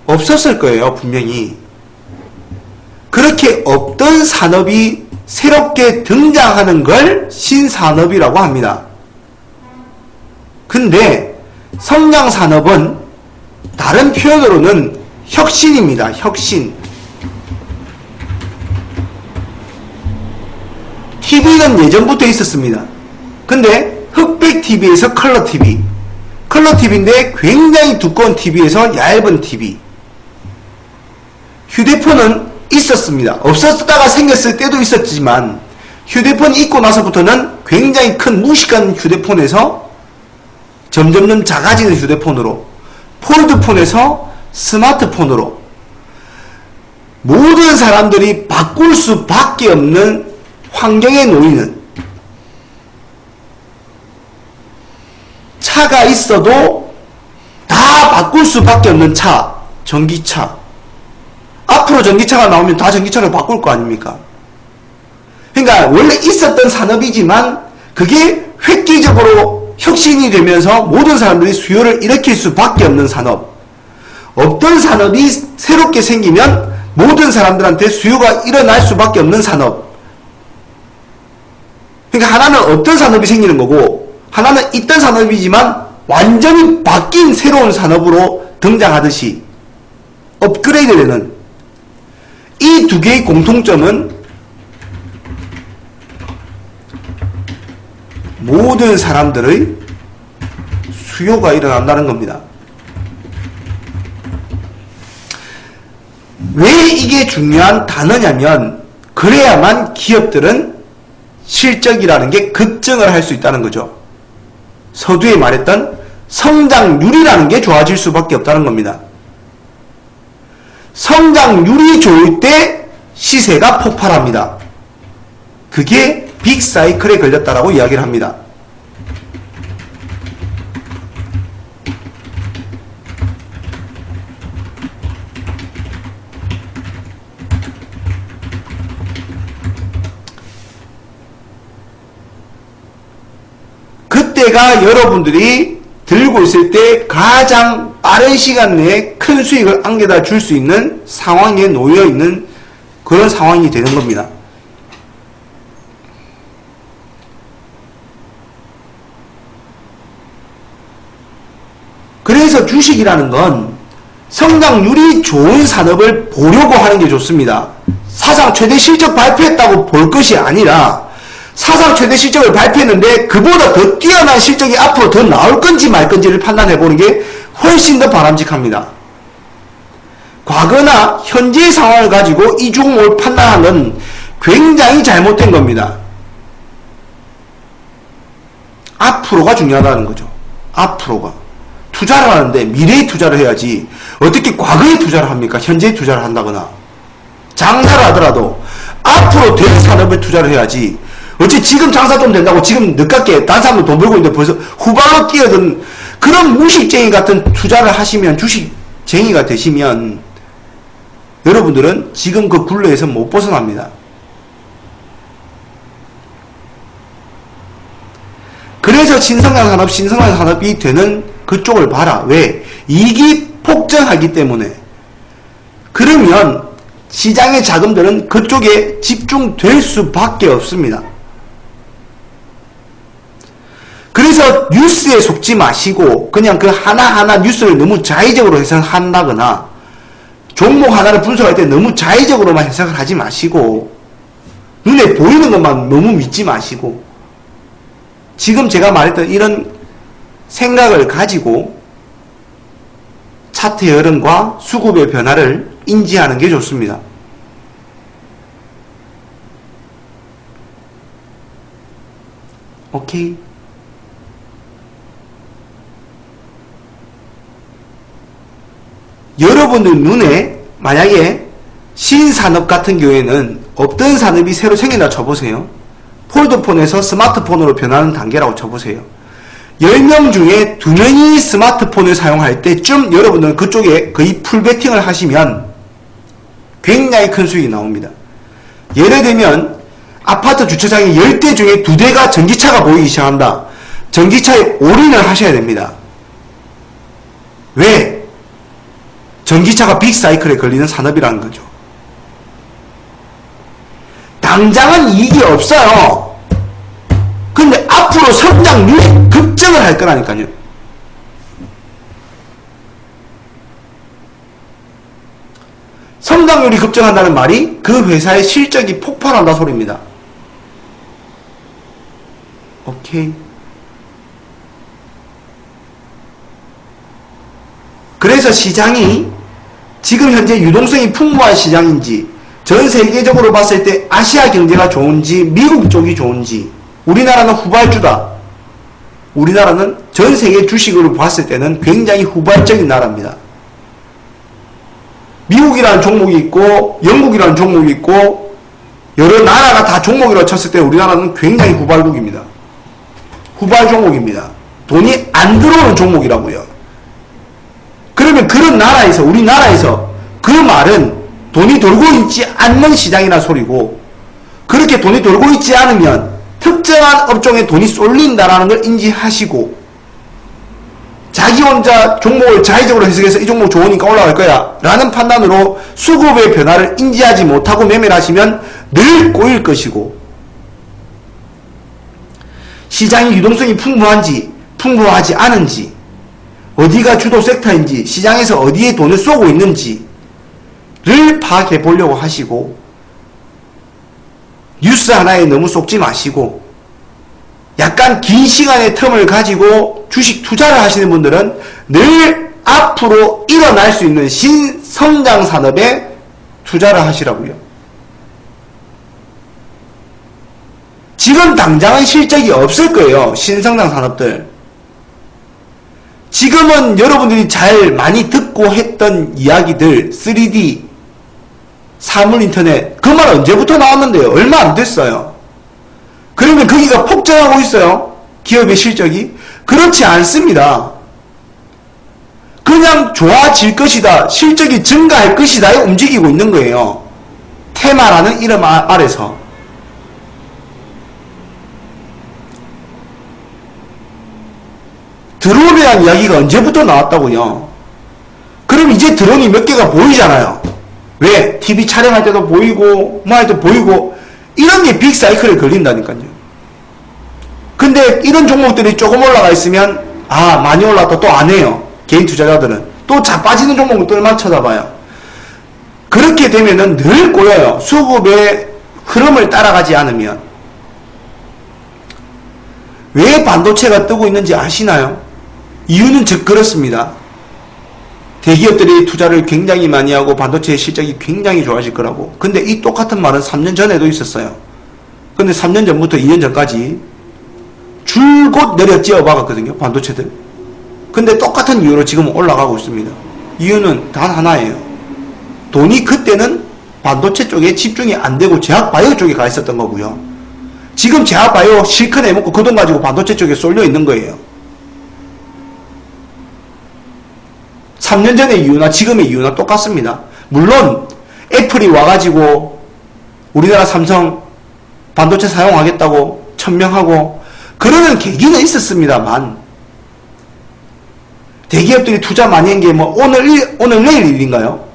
Speaker 1: 없었을 거예요, 분명히. 그렇게 없던 산업이 새롭게 등장하는 걸 신산업이라고 합니다. 근데 성장산업은 다른 표현으로는 혁신입니다. 혁신. TV는 예전부터 있었습니다. 근데 흑백 TV에서 컬러 TV. 컬러 TV인데 굉장히 두꺼운 TV에서 얇은 TV. 휴대폰은 있었습니다. 없었다가 생겼을 때도 있었지만 휴대폰 있고 나서부터는 굉장히 큰 무식한 휴대폰에서 점점 작아지는 휴대폰으로, 폴드폰에서 스마트폰으로 모든 사람들이 바꿀 수밖에 없는 환경에 놓이는, 차가 있어도 다 바꿀 수밖에 없는 차, 전기차. 앞으로 전기차가 나오면 다 전기차로 바꿀 거 아닙니까? 그러니까 원래 있었던 산업이지만 그게 획기적으로 혁신이 되면서 모든 사람들이 수요를 일으킬 수밖에 없는 산업. 없던 산업이 새롭게 생기면 모든 사람들한테 수요가 일어날 수밖에 없는 산업. 그러니까 하나는 없던 산업이 생기는 거고 하나는 있던 산업이지만 완전히 바뀐 새로운 산업으로 등장하듯이 업그레이드 되는, 이 두 개의 공통점은 모든 사람들의 수요가 일어난다는 겁니다. 왜 이게 중요한 단어냐면 그래야만 기업들은 실적이라는 게 급증을 할 수 있다는 거죠. 서두에 말했던 성장률이라는 게 좋아질 수밖에 없다는 겁니다. 성장률이 좋을 때 시세가 폭발합니다. 그게 빅사이클에 걸렸다라고 이야기를 합니다. 그때가 여러분들이 들고 있을 때 가장 빠른 시간 내에 큰 수익을 안겨다 줄 수 있는 상황에 놓여 있는 그런 상황이 되는 겁니다. 그래서 주식이라는 건 성장률이 좋은 산업을 보려고 하는 게 좋습니다. 사상 최대 실적 발표했다고 볼 것이 아니라 사상 최대 실적을 발표했는데 그보다 더 뛰어난 실적이 앞으로 더 나올 건지 말 건지를 판단해 보는 게 훨씬 더 바람직합니다. 과거나 현재의 상황을 가지고 이 종목을 판단하는 건 굉장히 잘못된 겁니다. 앞으로가 중요하다는 거죠. 앞으로가. 투자를 하는데 미래에 투자를 해야지 어떻게 과거에 투자를 합니까? 현재에 투자를 한다거나 장사를 하더라도 앞으로 될 산업에 투자를 해야지 어찌 지금 장사 좀 된다고 지금 늦깎게 다른 사람도 돈 벌고 있는데 벌써 후발로 뛰어든 그런 무식쟁이 같은 투자를 하시면 주식쟁이가 되시면 여러분들은 지금 그 굴레에서 못 벗어납니다. 그래서 신성장 산업이 되는 그쪽을 봐라. 왜? 이익이 폭증하기 때문에. 그러면 시장의 자금들은 그쪽에 집중될 수밖에 없습니다. 그래서 뉴스에 속지 마시고 그냥 그 하나하나 뉴스를 너무 자의적으로 해석한다거나 종목 하나를 분석할 때 너무 자의적으로만 해석을 하지 마시고 눈에 보이는 것만 너무 믿지 마시고 지금 제가 말했던 이런 생각을 가지고 차트의 흐름과 수급의 변화를 인지하는 게 좋습니다. 오케이. 여러분들 눈에 만약에 신산업 같은 경우에는 없던 산업이 새로 생긴다 쳐보세요. 폴드폰에서 스마트폰으로 변하는 단계라고 쳐보세요. 10명 중에 2명이 스마트폰을 사용할 때쯤 여러분들은 그쪽에 거의 풀베팅을 하시면 굉장히 큰 수익이 나옵니다. 예를 들면 아파트 주차장에 10대 중에 2대가 전기차가 보이기 시작한다. 전기차에 올인을 하셔야 됩니다. 왜? 전기차가 빅사이클에 걸리는 산업이라는 거죠. 당장은 이익이 없어요. 근데 앞으로 성장률이 급증을 할 거라니까요. 성장률이 급증한다는 말이 그 회사의 실적이 폭발한다 소리입니다. 오케이. 그래서 시장이 지금 현재 유동성이 풍부한 시장인지 전 세계적으로 봤을 때 아시아 경제가 좋은지 미국 쪽이 좋은지 우리나라는 후발주다. 우리나라는 전 세계 주식으로 봤을 때는 굉장히 후발적인 나라입니다. 미국이라는 종목이 있고 영국이라는 종목이 있고 여러 나라가 다 종목이라고 쳤을 때 우리나라는 굉장히 후발국입니다. 후발 종목입니다. 돈이 안 들어오는 종목이라고요. 그러면 그런 나라에서 우리나라에서 그 말은 돈이 돌고 있지 않는 시장이라 소리고 그렇게 돈이 돌고 있지 않으면 특정한 업종에 돈이 쏠린다라는 걸 인지하시고 자기 혼자 종목을 자의적으로 해석해서 이 종목 좋으니까 올라갈 거야 라는 판단으로 수급의 변화를 인지하지 못하고 매매를 하시면 늘 꼬일 것이고 시장의 유동성이 풍부한지 풍부하지 않은지 어디가 주도 섹터인지 시장에서 어디에 돈을 쏘고 있는지를 파악해 보려고 하시고 뉴스 하나에 너무 쏙지 마시고 약간 긴 시간의 텀을 가지고 주식 투자를 하시는 분들은 늘 앞으로 일어날 수 있는 신성장 산업에 투자를 하시라고요. 지금 당장은 실적이 없을 거예요. 신성장 산업들. 지금은 여러분들이 잘 많이 듣고 했던 이야기들 3D 사물 인터넷 그 말 언제부터 나왔는데요? 얼마 안 됐어요. 그러면 거기가 폭증하고 있어요? 기업의 실적이? 그렇지 않습니다. 그냥 좋아질 것이다. 실적이 증가할 것이다에 움직이고 있는 거예요. 테마라는 이름 아래서. 드론에 대한 이야기가 언제부터 나왔다고요? 그럼 이제 드론이 몇 개가 보이잖아요. 왜? TV 촬영할 때도 보이고 뭐 할 때 보이고 이런 게 빅사이클에 걸린다니까요. 근데 이런 종목들이 조금 올라가 있으면 아 많이 올랐다 또 안 해요. 개인 투자자들은 또 빠지는 종목을 또 얼마나 쳐다봐요. 그렇게 되면은 늘 꼬여요. 수급의 흐름을 따라가지 않으면. 왜 반도체가 뜨고 있는지 아시나요? 이유는 즉 그렇습니다. 대기업들이 투자를 굉장히 많이 하고 반도체의 실적이 굉장히 좋아질 거라고. 근데 이 똑같은 말은 3년 전에도 있었어요. 근데 3년 전부터 2년 전까지 줄곧 내려 찌어 박았거든요. 반도체들. 근데 똑같은 이유로 지금 올라가고 있습니다. 이유는 단 하나예요. 돈이 그때는 반도체 쪽에 집중이 안 되고 제약바이오 쪽에 가 있었던 거고요. 지금 제약바이오 실컷 해먹고 그 돈 가지고 반도체 쪽에 쏠려 있는 거예요. 3년 전의 이유나 지금의 이유나 똑같습니다. 물론 애플이 와가지고 우리나라 삼성 반도체 사용하겠다고 천명하고 그러는 계기는 있었습니다만 대기업들이 투자 많이 한 게 뭐 오늘 내일 일인가요?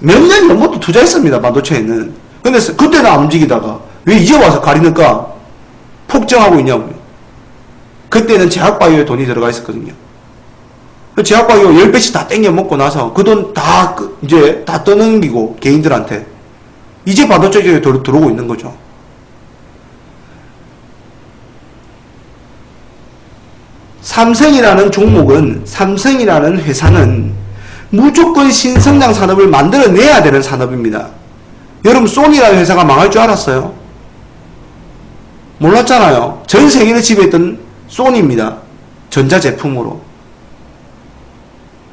Speaker 1: 몇 년 전부터 투자했습니다. 반도체에는. 근데 그때는 안 움직이다가 왜 이제 와서 가리니까 폭증하고 있냐고요. 그때는 제약바이오에 돈이 들어가 있었거든요. 제약바이오 10배씩 다 땡겨 먹고 나서 그 돈 다 이제 다 떠넘기고 개인들한테 이제 반도체 쪽에 들어오고 있는 거죠. 삼성이라는 종목은, 삼성이라는 회사는 무조건 신성장 산업을 만들어내야 되는 산업입니다. 여러분 소니라는 회사가 망할 줄 알았어요? 몰랐잖아요. 전 세계를 지배했던 소니입니다. 전자제품으로.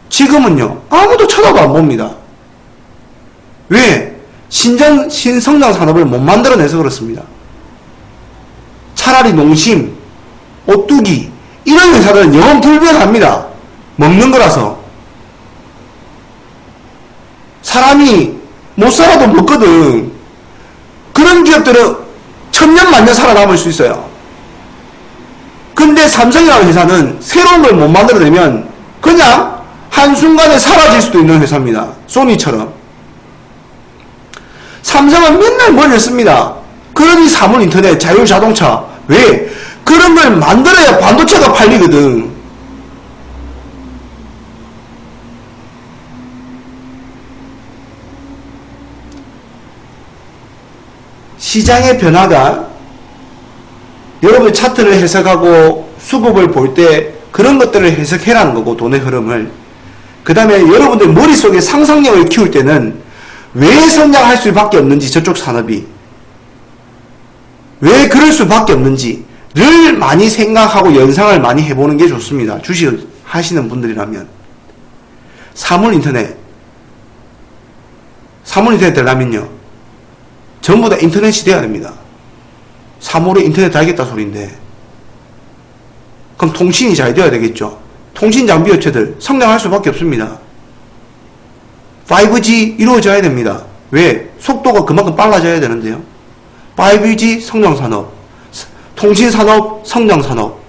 Speaker 1: 지금은요 아무도 쳐다도 안 봅니다. 왜? 신성장 산업을 못 만들어내서 그렇습니다. 차라리 농심, 오뚜기 이런 회사들은 영원 불변합니다. 먹는 거라서. 사람이 못 살아도 먹거든. 그런 기업들은 천년 만년 살아남을 수 있어요. 근데 삼성이라는 회사는 새로운 걸 못 만들어내면 그냥 한순간에 사라질 수도 있는 회사입니다. 소니처럼. 삼성은 맨날 뭘 했습니다. 그러니 사물 인터넷, 자율자동차. 왜? 그런 걸 만들어야 반도체가 팔리거든. 시장의 변화가 여러분 차트를 해석하고 수급을 볼 때 그런 것들을 해석해라는 거고, 돈의 흐름을. 그 다음에 여러분들 머릿속에 상상력을 키울 때는 왜 성장할 수밖에 없는지, 저쪽 산업이 왜 그럴 수밖에 없는지를 많이 생각하고 연상을 많이 해보는 게 좋습니다. 주식 하시는 분들이라면. 사물인터넷 되려면요 전부 다 인터넷이 돼야 됩니다. 사물에 인터넷 달겠다 소리인데, 그럼 통신이 잘 돼야 되겠죠. 통신 장비 업체들 성장할 수밖에 없습니다. 5G 이루어져야 됩니다. 왜? 속도가 그만큼 빨라져야 되는데요. 5G 성장산업, 통신산업 성장산업,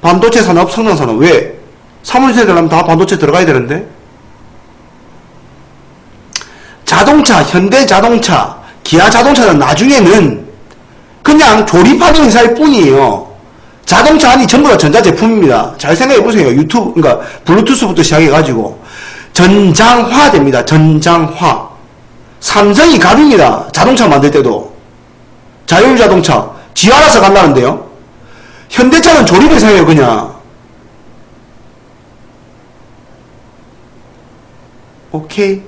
Speaker 1: 반도체 산업 성장산업. 왜? 사물인터넷 되려면 다 반도체 들어가야 되는데. 자동차, 현대자동차, 기아자동차는 나중에는 그냥 조립하는 회사일 뿐이에요. 자동차 안이 전부 다 전자제품입니다. 잘 생각해보세요. 유튜브, 그러니까 블루투스부터 시작해가지고 전장화 됩니다. 전장화. 삼성이 갑입니다. 자동차 만들 때도. 자율자동차 지 알아서 간다는데요. 현대차는 조립회사예요. 그냥. 오케이.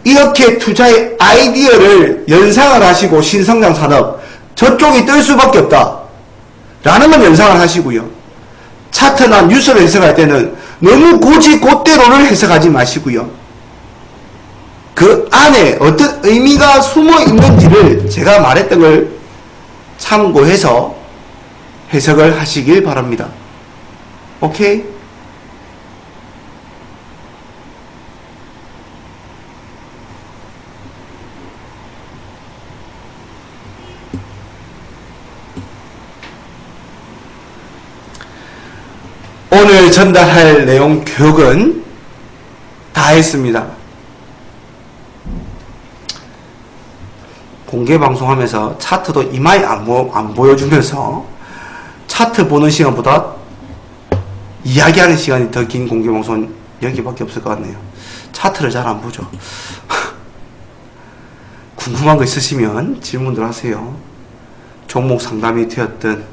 Speaker 1: 이렇게 투자의 아이디어를 연상을 하시고, 신성장 산업 저쪽이 뜰 수밖에 없다 라는 건 연상을 하시고요. 차트나 뉴스를 해석할 때는 너무 곧대로를 해석하지 마시고요. 그 안에 어떤 의미가 숨어 있는지를 제가 말했던 걸 참고해서 해석을 하시길 바랍니다. 오케이? 오늘 전달할 내용 교육은 다 했습니다. 공개방송하면서 차트도 이마에 안 보여주면서 차트 보는 시간보다 이야기하는 시간이 더 긴 공개방송은 여기밖에 없을 것 같네요. 차트를 잘 안 보죠. 궁금한 거 있으시면 질문들 하세요. 종목 상담이 되었든.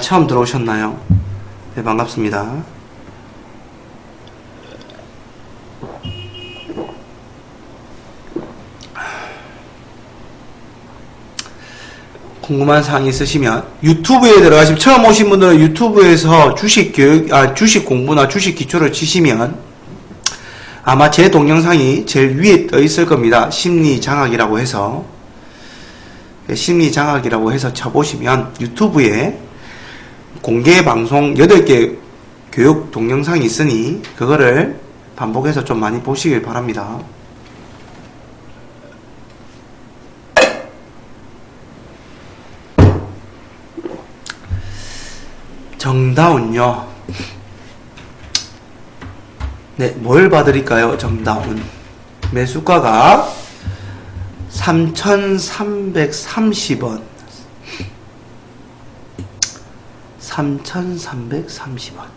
Speaker 1: 처음 들어오셨나요? 네, 반갑습니다. 궁금한 사항이 있으시면 유튜브에 들어가시면 처음 오신 분들은 유튜브에서 주식 공부나 주식 기초를 치시면 아마 제 동영상이 제일 위에 떠 있을 겁니다. 심리장악이라고 해서 쳐보시면 유튜브에 공개 방송 8개 교육 동영상이 있으니 그거를 반복해서 좀 많이 보시길 바랍니다. 정다운요. 네, 뭘 봐드릴까요? 정다운. 매수가가 3,330원. 3,330원.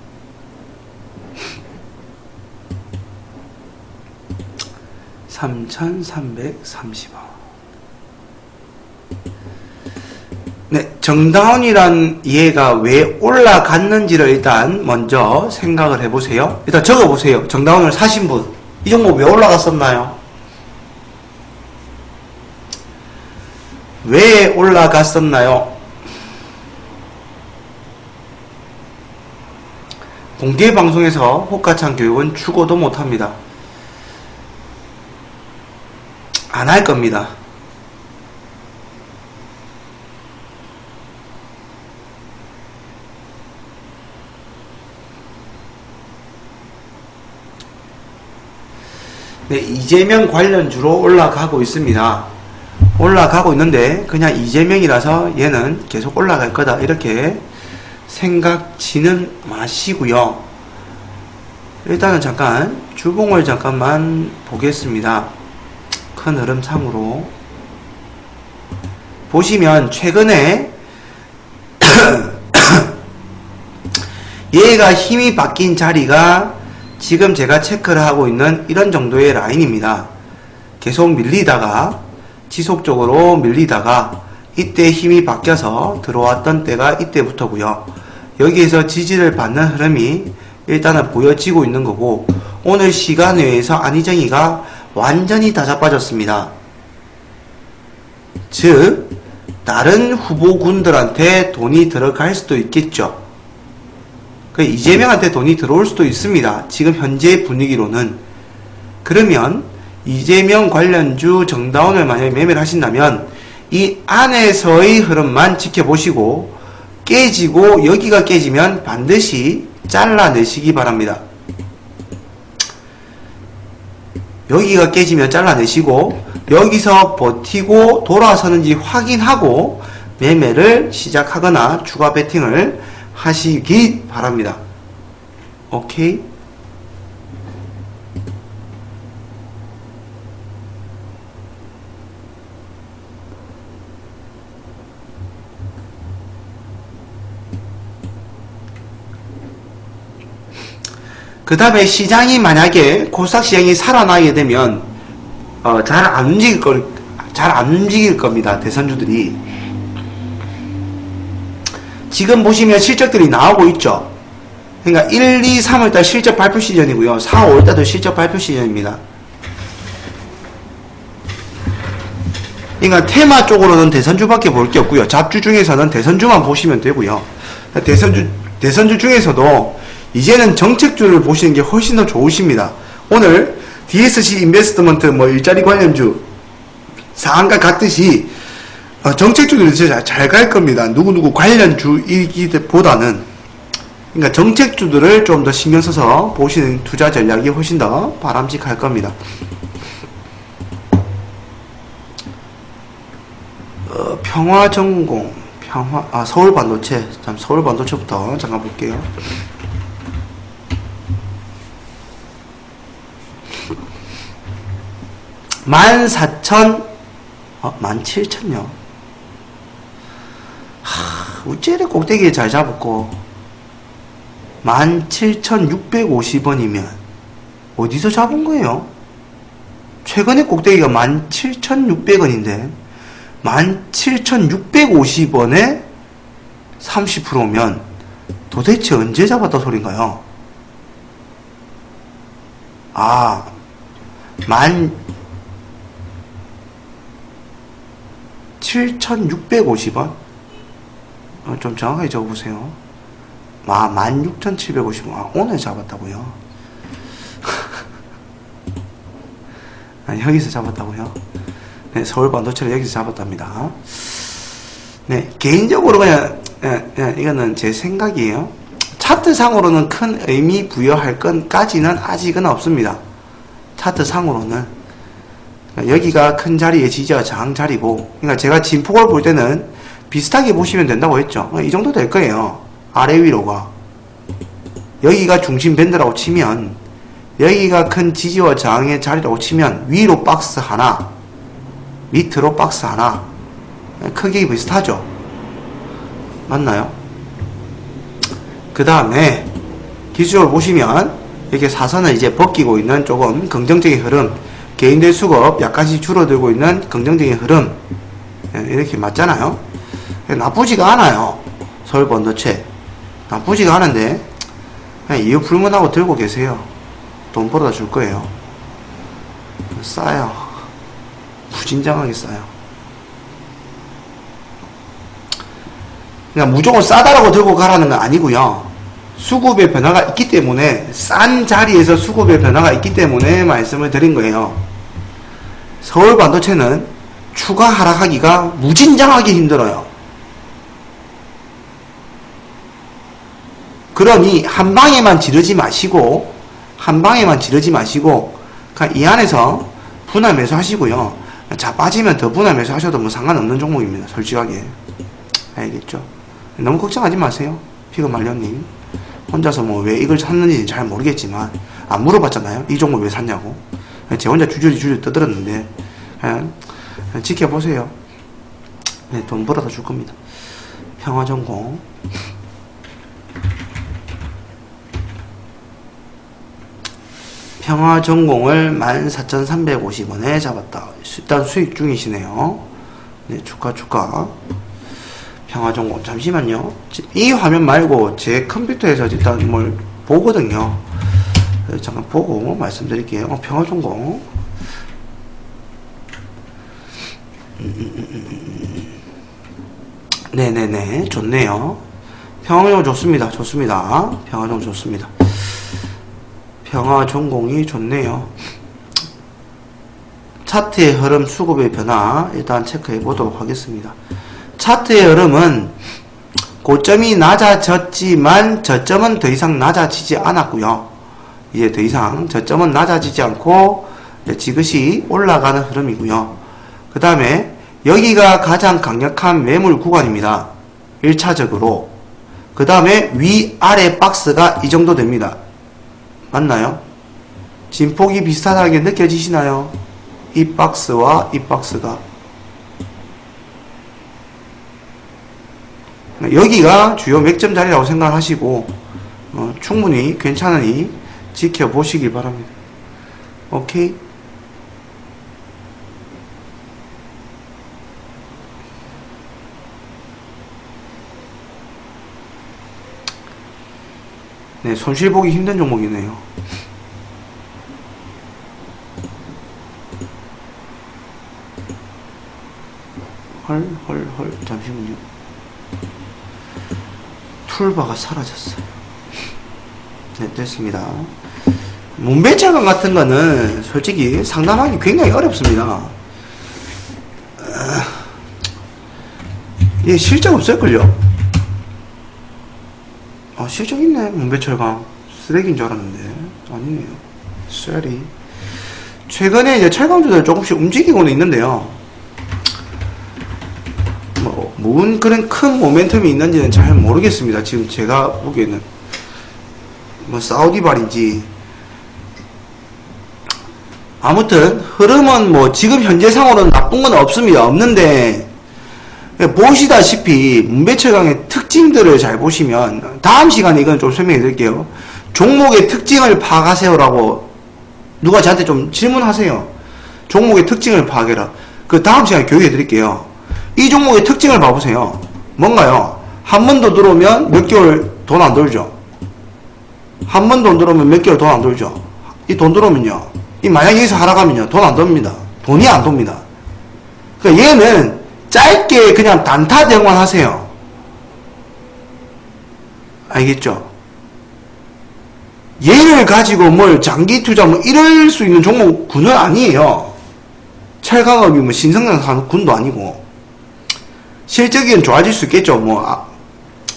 Speaker 1: 3,330원. 네, 정다운이란 얘가 왜 올라갔는지를 일단 먼저 생각을 해보세요. 일단 적어보세요. 정다운을 사신 분. 이 종목 왜 올라갔었나요? 왜 올라갔었나요? 공개 방송에서 호가창 교육은 죽어도 못합니다. 안 할 겁니다. 네, 이재명 관련주로 올라가고 있습니다. 올라가고 있는데 그냥 이재명이라서 얘는 계속 올라갈 거다 이렇게 생각지는 마시고요. 일단은 잠깐 주봉을 잠깐만 보겠습니다. 큰 흐름상으로 보시면 최근에 얘가 힘이 바뀐 자리가 지금 제가 체크를 하고 있는 이런 정도의 라인입니다. 계속 밀리다가 지속적으로 밀리다가 이때 힘이 바뀌어서 들어왔던 때가 이때부터고요. 여기에서 지지를 받는 흐름이 일단은 보여지고 있는 거고, 오늘 시간 외에서 안희정이가 완전히 다 자빠졌습니다. 즉 다른 후보군들한테 돈이 들어갈 수도 있겠죠. 이재명한테 돈이 들어올 수도 있습니다. 지금 현재 분위기로는. 그러면 이재명 관련주 정다운을 만약에 매매를 하신다면 이 안에서의 흐름만 지켜보시고, 깨지고 여기가 깨지면 반드시 잘라내시기 바랍니다. 여기가 깨지면 잘라내시고 여기서 버티고 돌아서는지 확인하고 매매를 시작하거나 추가 베팅을 하시기 바랍니다. 오케이? 그 다음에 시장이 만약에 코스닥 시장이 살아나게 되면 잘 안 움직일 겁니다. 대선주들이. 지금 보시면 실적들이 나오고 있죠. 그러니까 1, 2, 3월달 실적 발표 시즌이고요. 4, 5월달도 실적 발표 시즌입니다. 그러니까 테마 쪽으로는 대선주밖에 볼 게 없고요. 잡주 중에서는 대선주만 보시면 되고요. 대선주 중에서도 이제는 정책주를 보시는 게 훨씬 더 좋으십니다. 오늘 DSC 인베스트먼트 일자리 관련주 상한가 갔듯이 정책주들이 진짜 잘 갈 겁니다. 누구누구 관련주이기보다는. 그러니까 정책주들을 좀 더 신경 써서 보시는 투자 전략이 훨씬 더 바람직할 겁니다. 평화전공, 서울반도체. 서울반도체부터 잠깐 볼게요. 14,000, 17,000요. 우째리 꼭대기에 잘 잡았고, 17,650원이면, 어디서 잡은 거예요? 최근에 꼭대기가 17,600원인데, 17,650원에 30%면, 도대체 언제 잡았다 소린가요? 17,650원? 좀 정확하게 적어보세요. 16,750원. 오늘 잡았다고요? 아니, 여기서 잡았다고요? 네, 서울 반도체를 여기서 잡았답니다. 네, 개인적으로 그냥 이거는 제 생각이에요. 차트상으로는 큰 의미 부여할 건까지는 아직은 없습니다. 차트상으로는. 여기가 큰 자리의 지지와 저항 자리고, 그러니까 제가 진폭을 볼 때는 비슷하게 보시면 된다고 했죠. 이 정도 될 거예요. 아래 위로가. 여기가 중심 밴드라고 치면, 여기가 큰 지지와 저항의 자리라고 치면, 위로 박스 하나, 밑으로 박스 하나, 크기 비슷하죠. 맞나요? 그 다음에 기술적으로 보시면 이렇게 사선을 이제 벗기고 있는 조금 긍정적인 흐름, 개인들 수급 약간씩 줄어들고 있는 긍정적인 흐름, 이렇게 맞잖아요. 나쁘지가 않아요. 서울 반도체 나쁘지가 않은데 그냥 이유 불문하고 들고 계세요. 돈 벌어다 줄 거예요. 싸요. 무진장하게 싸요. 그러니까 무조건 싸다라고 들고 가라는 건 아니고요. 수급의 변화가 있기 때문에, 싼 자리에서 수급의 변화가 있기 때문에 말씀을 드린 거예요. 서울 반도체는 추가 하락하기가 무진장하게 힘들어요. 그러니 한 방에만 지르지 마시고 그냥 이 안에서 분할 매수 하시고요. 자, 빠지면 더 분할 매수 하셔도 뭐 상관없는 종목입니다. 솔직하게. 알겠죠? 너무 걱정하지 마세요. 피그 말년님. 혼자서 뭐 왜 이걸 샀는지 잘 모르겠지만, 안 물어봤잖아요. 이 종목 왜 샀냐고. 제 혼자 주저리 떠들었는데, 그냥 지켜보세요. 네, 돈 벌어다 줄 겁니다. 평화전공. 평화전공을 14,350원에 잡았다. 일단 수익 중이시네요. 네, 축하. 평화전공. 잠시만요. 이 화면 말고 제 컴퓨터에서 일단 뭘 보거든요. 잠깐 보고 말씀드릴게요. 평화전공. 네네네. 좋네요. 평화전공 좋습니다. 평화전공 좋습니다. 평화전공이 좋네요. 차트의 흐름, 수급의 변화 일단 체크해 보도록 하겠습니다. 차트의 흐름은 고점이 낮아졌지만 저점은 더 이상 낮아지지 않았고요. 이제 더 이상 저점은 낮아지지 않고 지그시 올라가는 흐름이고요. 그 다음에 여기가 가장 강력한 매물 구간입니다. 1차적으로. 그 다음에 위아래 박스가 이 정도 됩니다. 맞나요? 진폭이 비슷하게 느껴지시나요? 이 박스와 이 박스가. 여기가 주요 맥점 자리라고 생각하시고 충분히 괜찮으니 지켜보시길 바랍니다. 오케이? 네, 손실 보기 힘든 종목이네요. 헐, 잠시만요. 툴바가 사라졌어요. 네, 됐습니다. 문배차감 같은 거는 솔직히 상담하기 굉장히 어렵습니다. 얘 실적 없을걸요? 실적 있네. 문배철강 쓰레기인 줄 알았는데 아니네요. 쏘리. 최근에 이제 철강주들 조금씩 움직이고는 있는데요. 뭔 그런 큰 모멘텀이 있는지는 잘 모르겠습니다. 지금 제가 보기에는 사우디발인지 아무튼 흐름은 지금 현재상으로는 나쁜 건 없습니다. 없는데 보시다시피 문배철강의 특징들을 잘 보시면, 다음 시간에 이건 좀 설명해 드릴게요. 종목의 특징을 파악하세요라고 누가 저한테 좀 질문하세요. 종목의 특징을 파악해라. 그 다음 시간에 교육해 드릴게요. 이 종목의 특징을 봐보세요. 뭔가요? 한 번 더 들어오면 몇 개월 돈 안 돌죠. 한 번 돈 들어오면 몇 개월 돈 안 돌죠. 이 돈 들어오면요, 이 만약에 여기서 하락하면요 돈 안 돕니다. 돈이 안 돕니다. 그러니까 얘는 짧게 그냥 단타 대응만 하세요. 알겠죠? 얘를 가지고 뭘 장기 투자 뭐 이럴 수 있는 종목군은 아니에요. 찰강업이 뭐 신성장산업군도 아니고. 실적은 좋아질 수 있겠죠. 뭐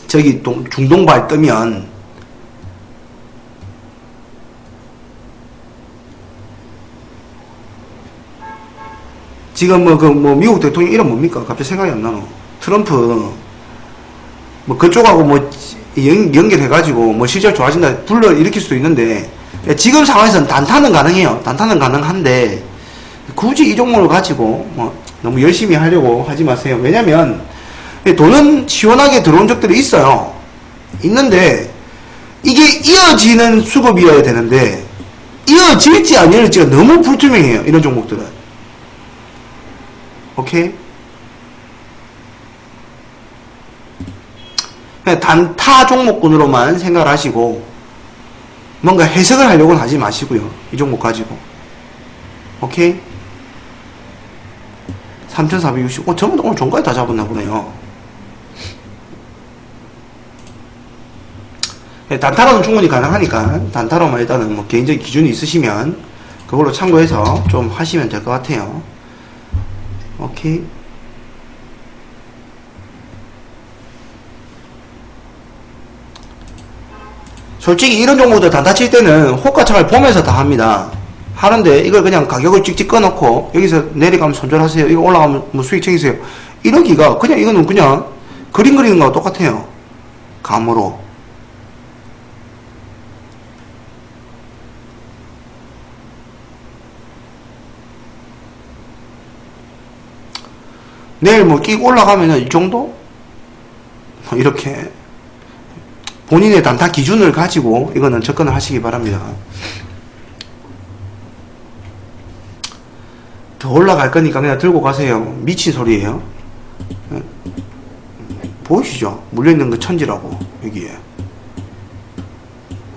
Speaker 1: 저기 중동발 뜨면. 지금 미국 대통령 이름 뭡니까? 갑자기 생각이 안 나노. 트럼프 뭐 그쪽하고 뭐 연결해가지고 뭐 실적 좋아진다 불러 일으킬 수도 있는데, 지금 상황에서는 단타는 가능해요. 단타는 가능한데 굳이 이 종목을 가지고 뭐 너무 열심히 하려고 하지 마세요. 왜냐면 돈은 시원하게 들어온 적들이 있어요. 있는데 이게 이어지는 수급이어야 되는데 이어질지 안 이어질지가 너무 불투명해요. 이런 종목들은. 오케이? 그냥 단타 종목군으로만 생각을 하시고 뭔가 해석을 하려고는 하지 마시고요. 이 종목 가지고. 오케이? 3,460. 전부 다 오늘 종가에 다 잡았나 보네요. 단타로는 충분히 가능하니까 단타로만 일단은 뭐 개인적인 기준이 있으시면 그걸로 참고해서 좀 하시면 될 것 같아요. 오케이. 솔직히 이런 종목들 단타 칠 때는 호가창을 보면서 다 합니다. 하는데 이걸 그냥 가격을 찍찍 꺼놓고 여기서 내려가면 손절하세요. 이거 올라가면 뭐 수익 챙기세요. 이러기가 그냥 이거는 그냥 그림 그리는 거하고 똑같아요. 감으로. 내일 뭐 끼고 올라가면은 이 정도? 이렇게 본인의 단타 기준을 가지고 이거는 접근을 하시기 바랍니다. 더 올라갈 거니까 그냥 들고 가세요. 미친 소리예요. 보이시죠? 물려있는 거 천지라고. 여기에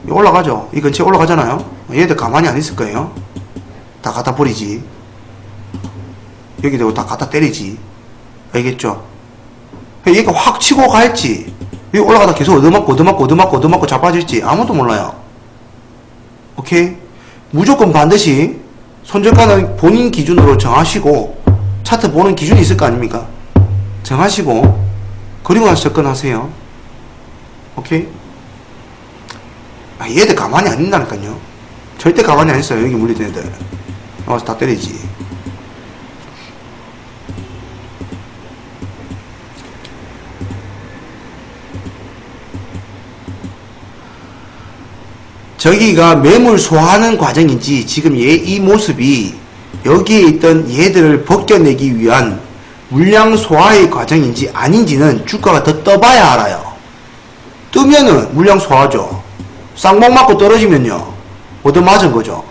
Speaker 1: 올라가죠? 이 근처에 올라가잖아요. 얘들 가만히 안 있을 거예요. 다 갖다 버리지. 여기 대고 다 갖다 때리지. 알겠죠? 얘가 확 치고 갈지, 여기 올라가다 계속 얻어맞고 자빠질지 아무도 몰라요. 오케이? 무조건 반드시 손절가는 본인 기준으로 정하시고, 차트 보는 기준이 있을 거 아닙니까? 정하시고 그리고 나서 접근하세요. 오케이? 얘들 가만히 안 있다니까요. 절대 가만히 안 있어요. 여기 물리던 애들 와서 다 때리지. 저기가 매물 소화하는 과정인지, 지금 이 모습이 여기에 있던 얘들을 벗겨내기 위한 물량 소화의 과정인지 아닌지는 주가가 더 떠봐야 알아요. 뜨면은 물량 소화죠. 쌍봉 맞고 떨어지면요, 얻어맞은 거죠.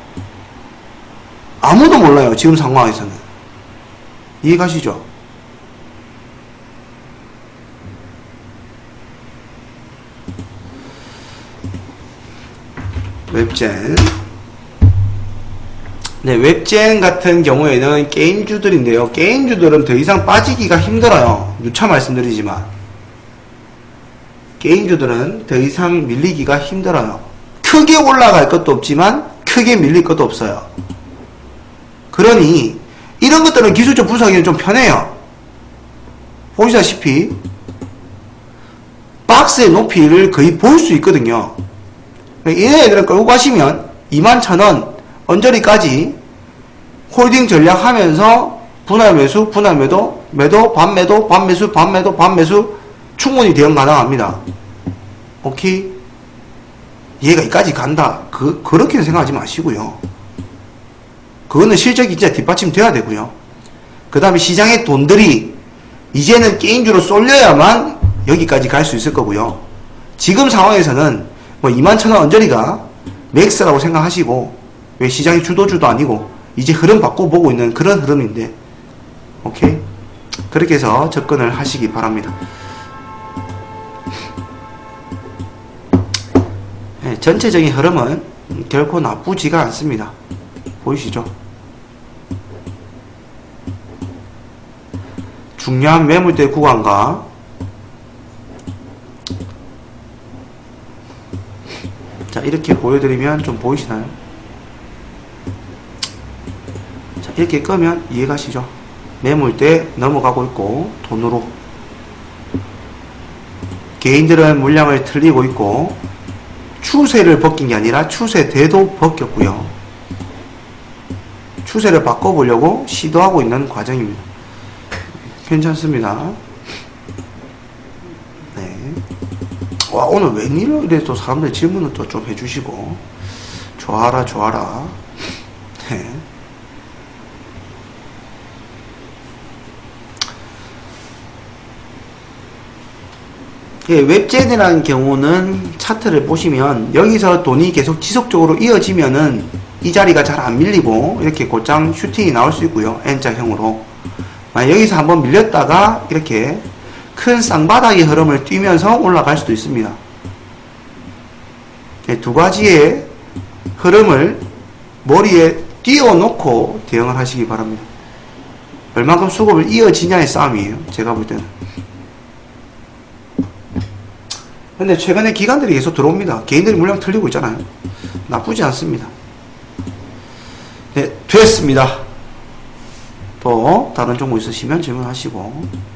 Speaker 1: 아무도 몰라요. 지금 상황에서는. 이해가시죠? 웹젠. 네, 웹젠 같은 경우에는 게임주들인데요. 게임주들은 더 이상 빠지기가 힘들어요. 누차 말씀드리지만 게임주들은 더 이상 밀리기가 힘들어요. 크게 올라갈 것도 없지만 크게 밀릴 것도 없어요. 그러니 이런 것들은 기술적 분석하기는 좀 편해요. 보시다시피 박스의 높이를 거의 볼 수 있거든요. 얘네들은 끌고 가시면 21,000원 언저리까지 홀딩 전략 하면서 분할 매수, 분할 매도, 매도, 반매도, 반매수, 반매도, 반매수 충분히 대응 가능합니다. 오케이? 얘가 이까지 간다. 그렇게 생각하지 마시고요. 그거는 실적이 진짜 뒷받침 돼야 되고요. 그 다음에 시장의 돈들이 이제는 게임주로 쏠려야만 여기까지 갈 수 있을 거고요. 지금 상황에서는 뭐 21,000원 언저리가 맥스라고 생각하시고, 왜 시장이 주도주도 아니고 이제 흐름 바꿔보고 있는 그런 흐름인데, 오케이? 그렇게 해서 접근을 하시기 바랍니다. 네, 전체적인 흐름은 결코 나쁘지가 않습니다. 보이시죠? 중요한 매물대 구간과 자, 이렇게 보여드리면 좀 보이시나요? 자, 이렇게 끄면 이해가시죠? 매물대 넘어가고 있고, 돈으로. 개인들은 물량을 틀리고 있고, 추세를 벗긴 게 아니라 추세대도 벗겼고요. 추세를 바꿔보려고 시도하고 있는 과정입니다. 괜찮습니다. 네. 와, 오늘 웬일로 이래 또 사람들 질문을 또 좀 해주시고, 좋아라, 좋아라. 네. 예, 웹젠이라는 경우는 차트를 보시면 여기서 돈이 계속 지속적으로 이어지면은 이 자리가 잘 안 밀리고 이렇게 곧장 슈팅이 나올 수 있고요. N자형으로. 여기서 한번 밀렸다가 이렇게 큰 쌍바닥의 흐름을 띄면서 올라갈 수도 있습니다. 예, 두 가지의 흐름을 머리에 띄워놓고 대응을 하시기 바랍니다. 얼만큼 수급을 이어지냐의 싸움이에요. 제가 볼 때는. 근데 최근에 기관들이 계속 들어옵니다. 개인들이 물량 틀리고 있잖아요. 나쁘지 않습니다. 네, 됐습니다. 또 다른 종목 있으시면 질문하시고.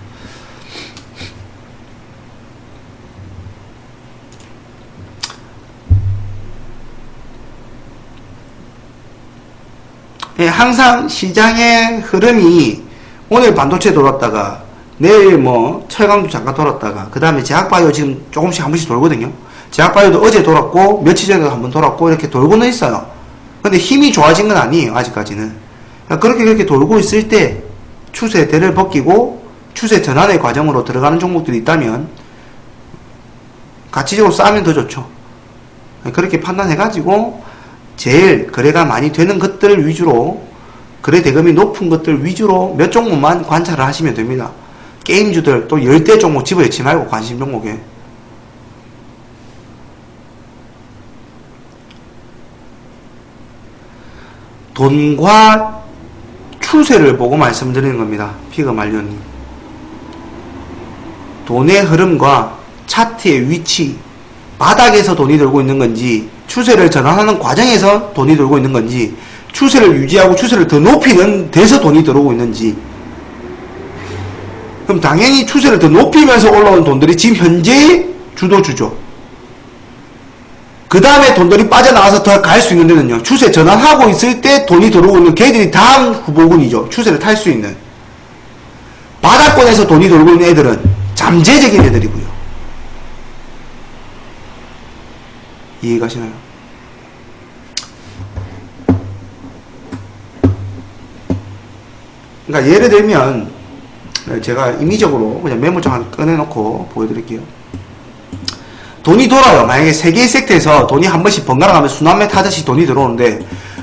Speaker 1: 네, 항상 시장의 흐름이 오늘 반도체 돌았다가 내일 뭐 철강도 잠깐 돌았다가 그 다음에 제약바이오 지금 조금씩 한 번씩 돌거든요. 제약바이오도 어제 돌았고 며칠 전에도 한 번 돌았고 이렇게 돌고는 있어요. 근데 힘이 좋아진 건 아니에요. 아직까지는. 그러니까 그렇게 돌고 있을 때 추세대를 벗기고 추세 전환의 과정으로 들어가는 종목들이 있다면 가치적으로 싸면 더 좋죠. 그렇게 판단해가지고 제일 거래가 많이 되는 것들 위주로, 거래 대금이 높은 것들 위주로 몇 종목만 관찰을 하시면 됩니다. 게임주들 또 열대 종목 집어넣지 말고 관심 종목에. 돈과 추세를 보고 말씀드리는 겁니다. 피그말리오님. 돈의 흐름과 차트의 위치, 바닥에서 돈이 돌고 있는 건지, 추세를 전환하는 과정에서 돈이 돌고 있는 건지, 추세를 유지하고 추세를 더 높이는 데서 돈이 들어오고 있는지. 그럼 당연히 추세를 더 높이면서 올라온 돈들이 지금 현재 주도주죠. 그 다음에 돈들이 빠져나가서 더 갈 수 있는 데는요, 추세 전환하고 있을 때 돈이 들어오고 있는 걔들이 다음 후보군이죠. 추세를 탈 수 있는. 바닥권에서 돈이 돌고 있는 애들은 잠재적인 애들이고요. 이해가시나요? 그러니까 예를 들면 제가 임의적으로 그냥 메모장 하나 꺼내놓고 보여드릴게요. 돈이 돌아요. 만약에 3개의 섹터에서 돈이 한 번씩 번갈아 가면서 순환매 타듯이 돈이 들어오는데,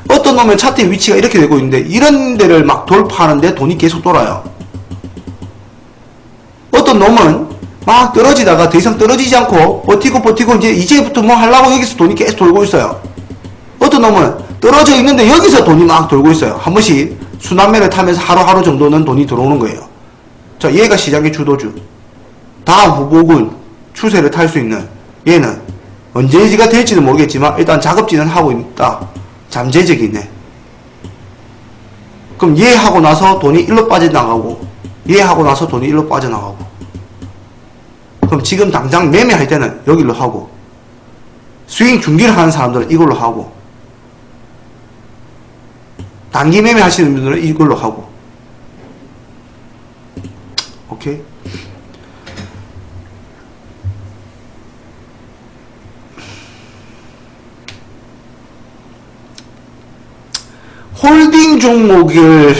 Speaker 1: 어떤 놈은 차트의 위치가 이렇게 되고 있는데 이런 데를 막 돌파하는데 돈이 계속 돌아요. 어떤 놈은 막 떨어지다가 더 이상 떨어지지 않고 버티고 이제부터 뭐 하려고 여기서 돈이 계속 돌고 있어요. 어떤 놈은 떨어져 있는데 여기서 돈이 막 돌고 있어요. 한 번씩 순환매를 타면서 하루하루 정도는 돈이 들어오는 거예요. 자, 얘가 시장의 주도주. 다음 후보군, 추세를 탈 수 있는 얘는 언제가 될지는 모르겠지만 일단 작업지는 하고 있다. 잠재적이네. 그럼 얘 하고 나서 돈이 일로 빠져나가고, 얘 하고 나서 돈이 일로 빠져나가고. 그럼 지금 당장 매매할 때는 여기로 하고, 스윙 중기를 하는 사람들은 이걸로 하고, 단기 매매 하시는 분들은 이걸로 하고. 오케이? 홀딩 종목을,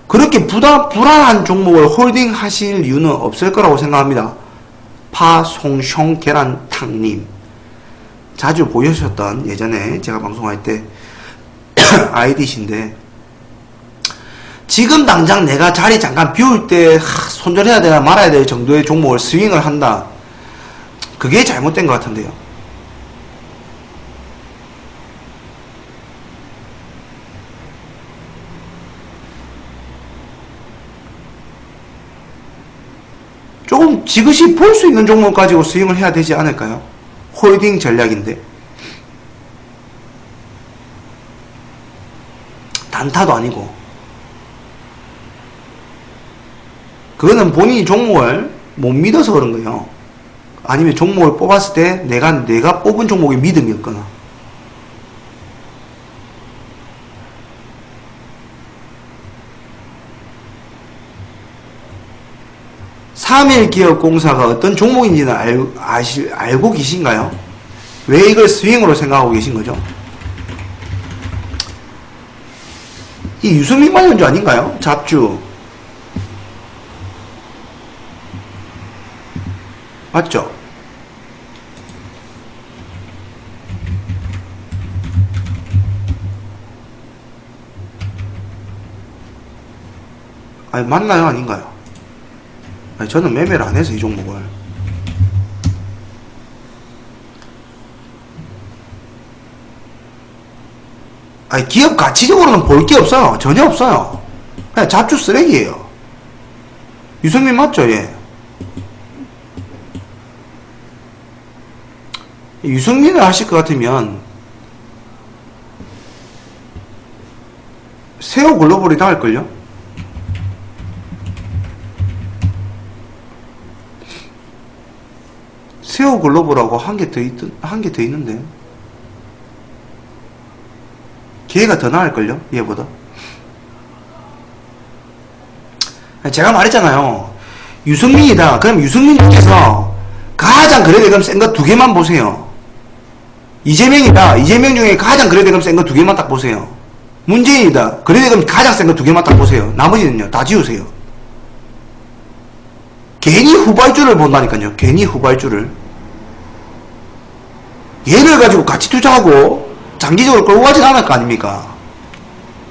Speaker 1: 그렇게 불안한 종목을 홀딩 하실 이유는 없을 거라고 생각합니다. 파송숑 계란탕님. 자주 보여주셨던, 예전에 제가 방송할 때 아이디신데, 지금 당장 내가 자리 잠깐 비울 때 손절해야 되나 말아야 될 정도의 종목을 스윙을 한다. 그게 잘못된 것 같은데요. 조금 지그시 볼 수 있는 종목 가지고 스윙을 해야 되지 않을까요? 홀딩 전략인데. 단타도 아니고. 그거는 본인이 종목을 못 믿어서 그런 거예요. 아니면 종목을 뽑았을 때 내가 뽑은 종목의 믿음이었거나. 삼일기업공사가 어떤 종목인지는 알고 계신가요? 왜 이걸 스윙으로 생각하고 계신 거죠? 이 유승민 관련주 아닌가요? 잡주. 맞죠? 아니, 맞나요? 아닌가요? 아니, 저는 매매를 안 해서 이 종목을. 아니, 기업 가치적으로는 볼 게 없어요. 전혀 없어요. 그냥 잡주 쓰레기예요. 유승민 맞죠? 예. 유승민을 하실 것 같으면 세호 글로벌이 다 할걸요? 세호 글로벌하고 한 개 더 있는데 걔가 더 나을걸요? 얘보다. 제가 말했잖아요. 유승민이다. 그럼 유승민 중에서 가장 거래대금 센 거 두 개만 보세요. 이재명이다. 이재명 중에 가장 거래대금 센 거 두 개만 딱 보세요. 문재인이다. 거래대금 가장 센 거 두 개만 딱 보세요. 나머지는요 다 지우세요. 괜히 후발주를 본다니까요. 괜히 후발주를. 얘를 가지고 같이 투자하고 장기적으로 끌고 가진 않을 거 아닙니까?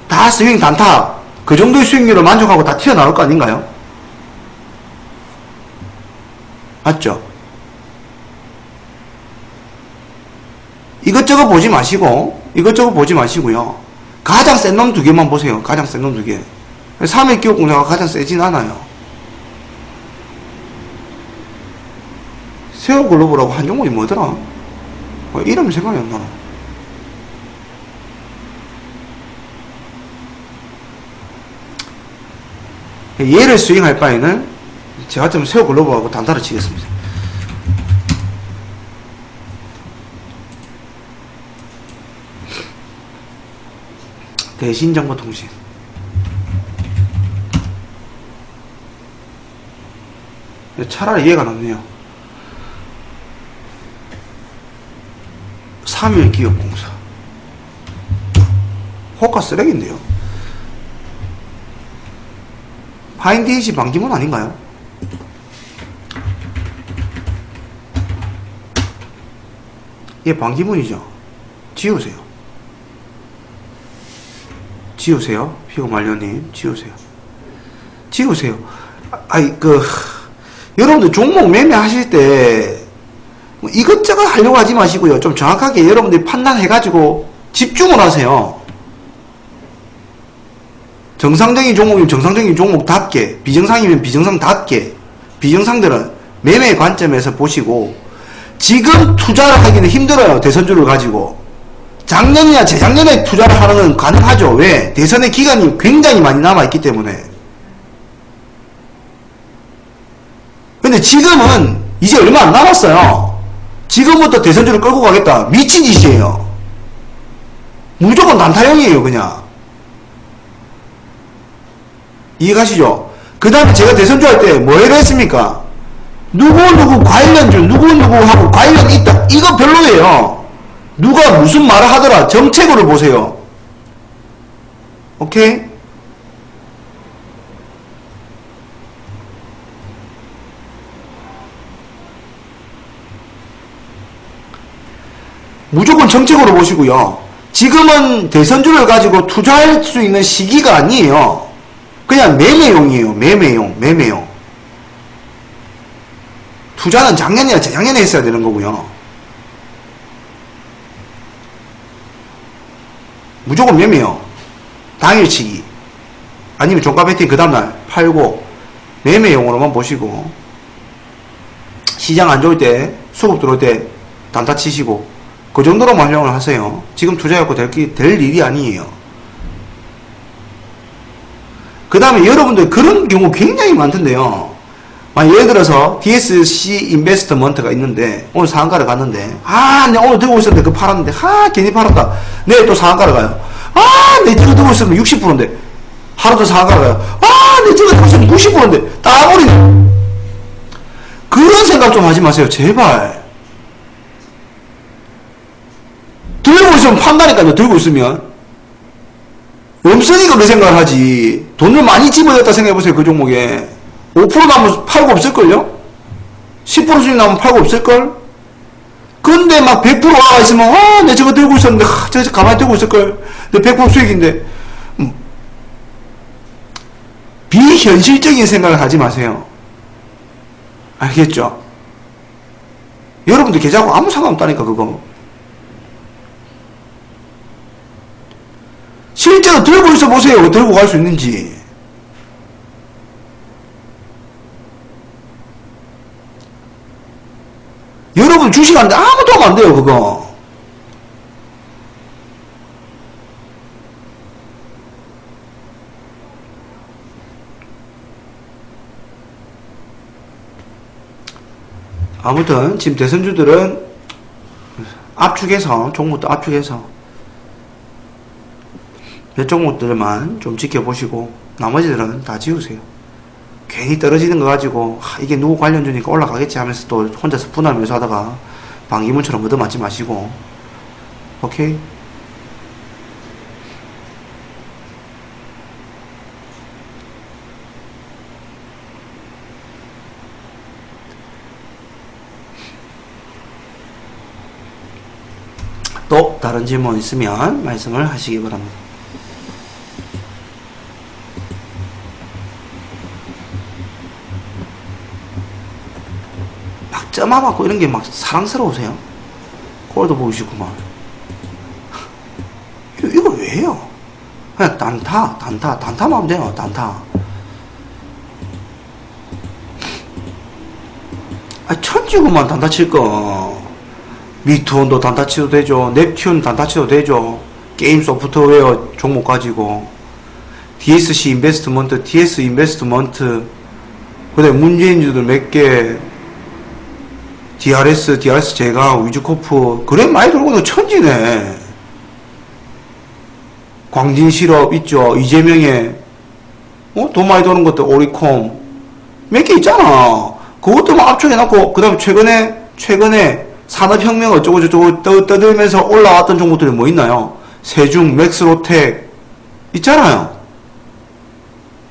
Speaker 1: 다 스윙 단타 그 정도의 수익률을 만족하고 다 튀어나올 거 아닌가요? 맞죠? 이것저것 보지 마시고요. 가장 센 놈 두 개만 보세요. 가장 센 놈 두 개. 삼일기업공사가 가장 세진 않아요. 세월글로벌하고 한 종목이 뭐더라? 이름이 생각이 안 나나. 얘를 스윙할 바에는 제 같으면 세월글로벌하고 단타를 치겠습니다. 대신정보통신. 차라리 얘가 낫네요. 삼일기업공사. 호가 쓰레기인데요. 파인데이지 반기문 아닌가요? 얘 반기문이죠. 지우세요. 지우세요. 피고말려님 지우세요. 여러분들 종목 매매하실 때 이것저것 하려고 하지 마시고요. 좀 정확하게 여러분들이 판단해가지고 집중을 하세요. 정상적인 종목이면 정상적인 종목답게, 비정상이면 비정상답게, 비정상들은 매매 관점에서 보시고, 지금 투자를 하기는 힘들어요. 대선주를 가지고. 작년이나 재작년에 투자를 하는 건 가능하죠. 왜? 대선의 기간이 굉장히 많이 남아있기 때문에. 근데 지금은 이제 얼마 안 남았어요. 지금부터 대선주를 끌고 가겠다. 미친 짓이에요. 무조건 단타형이에요, 그냥. 이해가시죠? 그 다음에 제가 대선주 할 때 뭐라고 했습니까? 누구누구 관련주, 누구누구하고 관련 있다. 이거 별로예요. 누가 무슨 말을 하더라. 정책으로 보세요. 오케이? 무조건 정책으로 보시고요. 지금은 대선주를 가지고 투자할 수 있는 시기가 아니에요. 그냥 매매용이에요. 매매용. 투자는 작년이나 재작년에 했어야 되는 거고요. 무조건 매매요. 당일치기. 아니면 종가 베팅 그 다음날 팔고 매매용으로만 보시고 시장 안 좋을 때 수급 들어올 때 단타 치시고 그 정도로만 활용을 하세요. 지금 투자해갖고 될 일이 아니에요. 그 다음에 여러분들 그런 경우 굉장히 많던데요. 예를 들어서 DSC 인베스트먼트가 있는데 오늘 상한가를 갔는데 내가 오늘 들고 있었는데 그거 팔았는데 괜히 팔았다. 내일 또 상한가를 가요. 내가 저거 들고 있었는데 60%인데 하루 더 상한가를 가요. 내가 저거 들고 있었는데 90%인데 따버리네. 그런 생각 좀 하지 마세요. 제발. 들고 있으면 판다니까요. 들고 있으면. 없으니까 그 생각을 하지. 돈을 많이 집어넣었다 생각해보세요. 그 종목에 5% 나면 팔고 없을걸요? 10% 수익 나면 팔고 없을걸? 근데 막 100% 와가 있으면 내가 저거 들고 있었는데 저거 가만히 들고 있을걸? 근데 100% 수익인데 비현실적인 생각을 하지 마세요. 알겠죠? 여러분들 계좌하고 아무 상관없다니까 그거. 실제로 들고 있어 보세요. 들고 갈 수 있는지. 여러분 주식하는데 아무도 하면 안 돼요 그거. 아무튼 지금 대선주들은 압축해서 종목도 압축해서 몇 종목들만 좀 지켜보시고 나머지들은 다 지우세요. 괜히 떨어지는 거 가지고 이게 누구 관련주니까 올라가겠지 하면서 또 혼자서 분하면서 하다가 방기문처럼 얻어맞지 마시고. 오케이? 또 다른 질문 있으면 말씀을 하시기 바랍니다. 막 점아받고 이런 게 막 사랑스러우세요? 꼴도 보이시구만. 이거 왜요? 그냥 단타만 하면 돼요. 단타. 천지구만 단타 칠 거. 미투온도 단타 치도 되죠. 넵튠 단타 치도 되죠. 게임 소프트웨어 종목 가지고. DSC 인베스트먼트, DS 인베스트먼트, 그 다음에 문재인주들 몇 개, DRS 제강, 위즈코프, 그래 많이 들어오는 거 천지네. 광진실업 있죠. 이재명의, 돈 많이 도는 것들, 오리콤. 몇 개 있잖아. 그것도만 압축해놨고, 그 다음에 최근에 산업혁명 어쩌고저쩌고 떠들면서 올라왔던 종목들이 뭐 있나요? 세중, 맥스로텍, 있잖아요.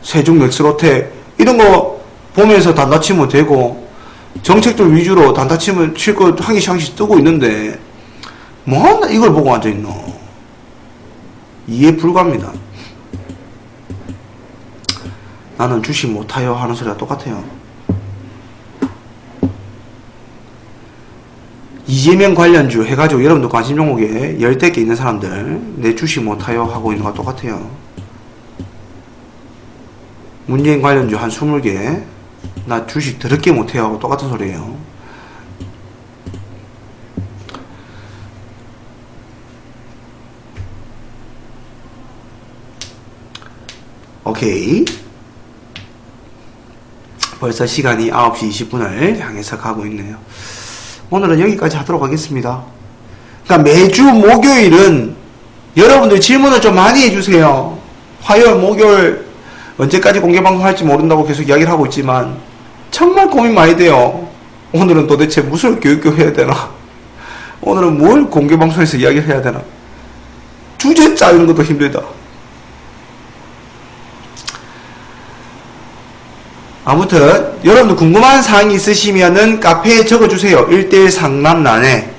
Speaker 1: 세중, 맥스로텍, 이런 거 보면서 단타 치면 되고, 정책들 위주로 단타 치면 칠 거 한 개씩 뜨고 있는데, 뭐 이걸 보고 앉아있노? 이해 불가합니다. 나는 주식 못해요 하는 소리가 똑같아요. 이재명 관련주 해가지고 여러분들 관심 종목에 10대 개 있는 사람들 내 주식 못해요 하고 있는 거와 똑같아요. 문재인 관련주 한 20개 나 주식 더럽게 못해요 하고 똑같은 소리예요. 오케이. 벌써 시간이 9시 20분을 향해서 가고 있네요. 오늘은 여기까지 하도록 하겠습니다. 그러니까 매주 목요일은 여러분들 질문을 좀 많이 해주세요. 화요일, 목요일 언제까지 공개방송 할지 모른다고 계속 이야기를 하고 있지만 정말 고민 많이 돼요. 오늘은 도대체 무슨 교육교 해야 되나? 오늘은 뭘 공개방송에서 이야기를 해야 되나? 주제 짜는 것도 힘들다. 아무튼 여러분들 궁금한 사항이 있으시면은 카페에 적어주세요. 1대1 상담란에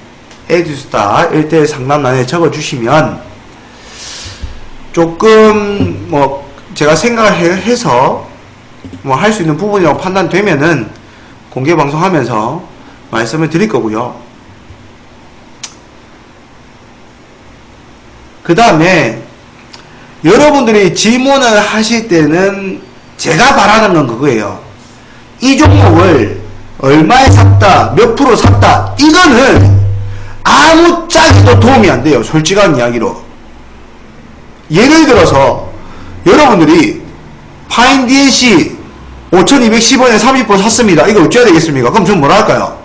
Speaker 1: 에듀스타 1대1 상담란에 적어주시면 조금 뭐 제가 생각을 해서 뭐 할 수 있는 부분이라고 판단되면은 공개방송하면서 말씀을 드릴 거고요. 그 다음에 여러분들이 질문을 하실 때는 제가 바라는 건 그거예요. 이 종목을 얼마에 샀다, 몇 프로 샀다, 이거는 아무 짝에도 도움이 안 돼요. 솔직한 이야기로. 예를 들어서 여러분들이 파인 DLC 5210원에 30분 샀습니다. 이거 어찌해야 되겠습니까? 그럼 전 뭐라 할까요?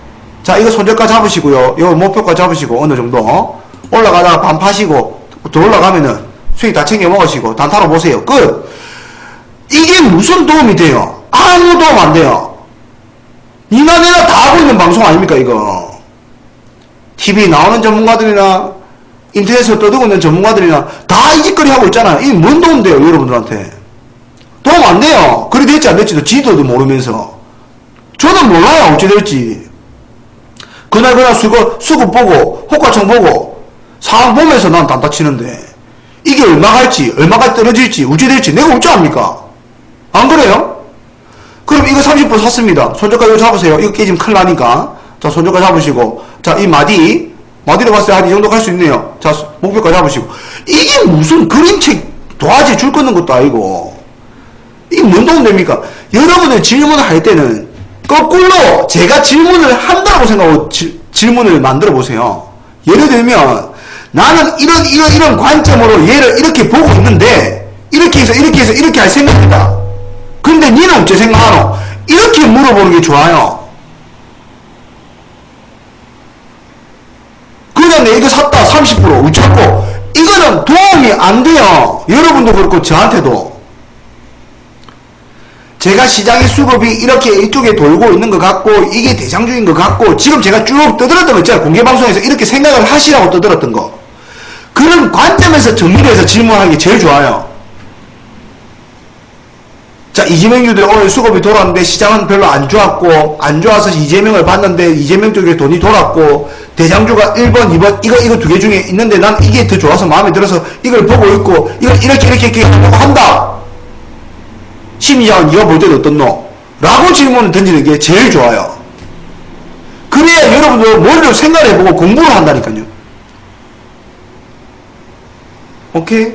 Speaker 1: 자, 이거 손절가 잡으시고요. 이거 목표가 잡으시고 어느 정도 올라가다가 반 파시고 더 올라가면은 수익 다 챙겨 먹으시고 단타로 보세요. 끝. 이게 무슨 도움이 돼요? 아무 도움 안 돼요. 니나 내가 다 하고 있는 방송 아닙니까 이거? TV 나오는 전문가들이나 인터넷에서 떠들고 있는 전문가들이나 다 이 짓거리 하고 있잖아요. 이게 뭔 도움 돼요 여러분들한테? 도움 안 돼요. 그리 될지 안 될지도 지도도 모르면서. 저는 몰라요 어찌 될지. 그날 수급 보고 호가청 보고 상황 보면서 난 단타 치는데 이게 얼마 갈지 얼마가 떨어질지 어찌 될지 내가 어찌 압니까? 안 그래요? 그럼 이거 30% 샀습니다. 손절가 이거 잡으세요. 이거 깨지면 큰일 나니까. 자, 손절가 잡으시고. 자, 이 마디로 봤을 때 한 이 정도 갈 수 있네요. 자, 목표가 잡으시고. 이게 무슨 그림책 도화지 줄 끊는 것도 아니고. 이게 뭔 도움 됩니까? 여러분들 질문을 할 때는 거꾸로 제가 질문을 한다고 생각하고 질문을 만들어 보세요. 예를 들면, 나는 이런 관점으로 얘를 이렇게 보고 있는데, 이렇게 해서 이렇게 할 생각이다. 근데 니는 어째 생각하노? 이렇게 물어보는 게 좋아요. 그냥 내 이거 샀다 30% 우차고 이거는 도움이 안 돼요. 여러분도 그렇고 저한테도. 제가 시장의 수급이 이렇게 이쪽에 돌고 있는 것 같고 이게 대장주인 것 같고 지금 제가 쭉 떠들었던 거 있잖아요. 공개방송에서 이렇게 생각을 하시라고 떠들었던 거. 그런 관점에서 정리를 해서 질문하는 게 제일 좋아요. 자, 이재명 유들 오늘 수급이 돌았는데 시장은 별로 안 좋았고 안 좋아서 이재명을 봤는데 이재명 쪽에 돈이 돌았고 대장주가 1번 2번 이거 두 개 중에 있는데 난 이게 더 좋아서 마음에 들어서 이걸 보고 있고 이걸 이렇게 하려고 한다. 심리장은 네가 볼 때는 어떻노? 라고 질문을 던지는 게 제일 좋아요. 그래야 여러분들 머리로 생각을 해보고 공부를 한다니까요. 오케이?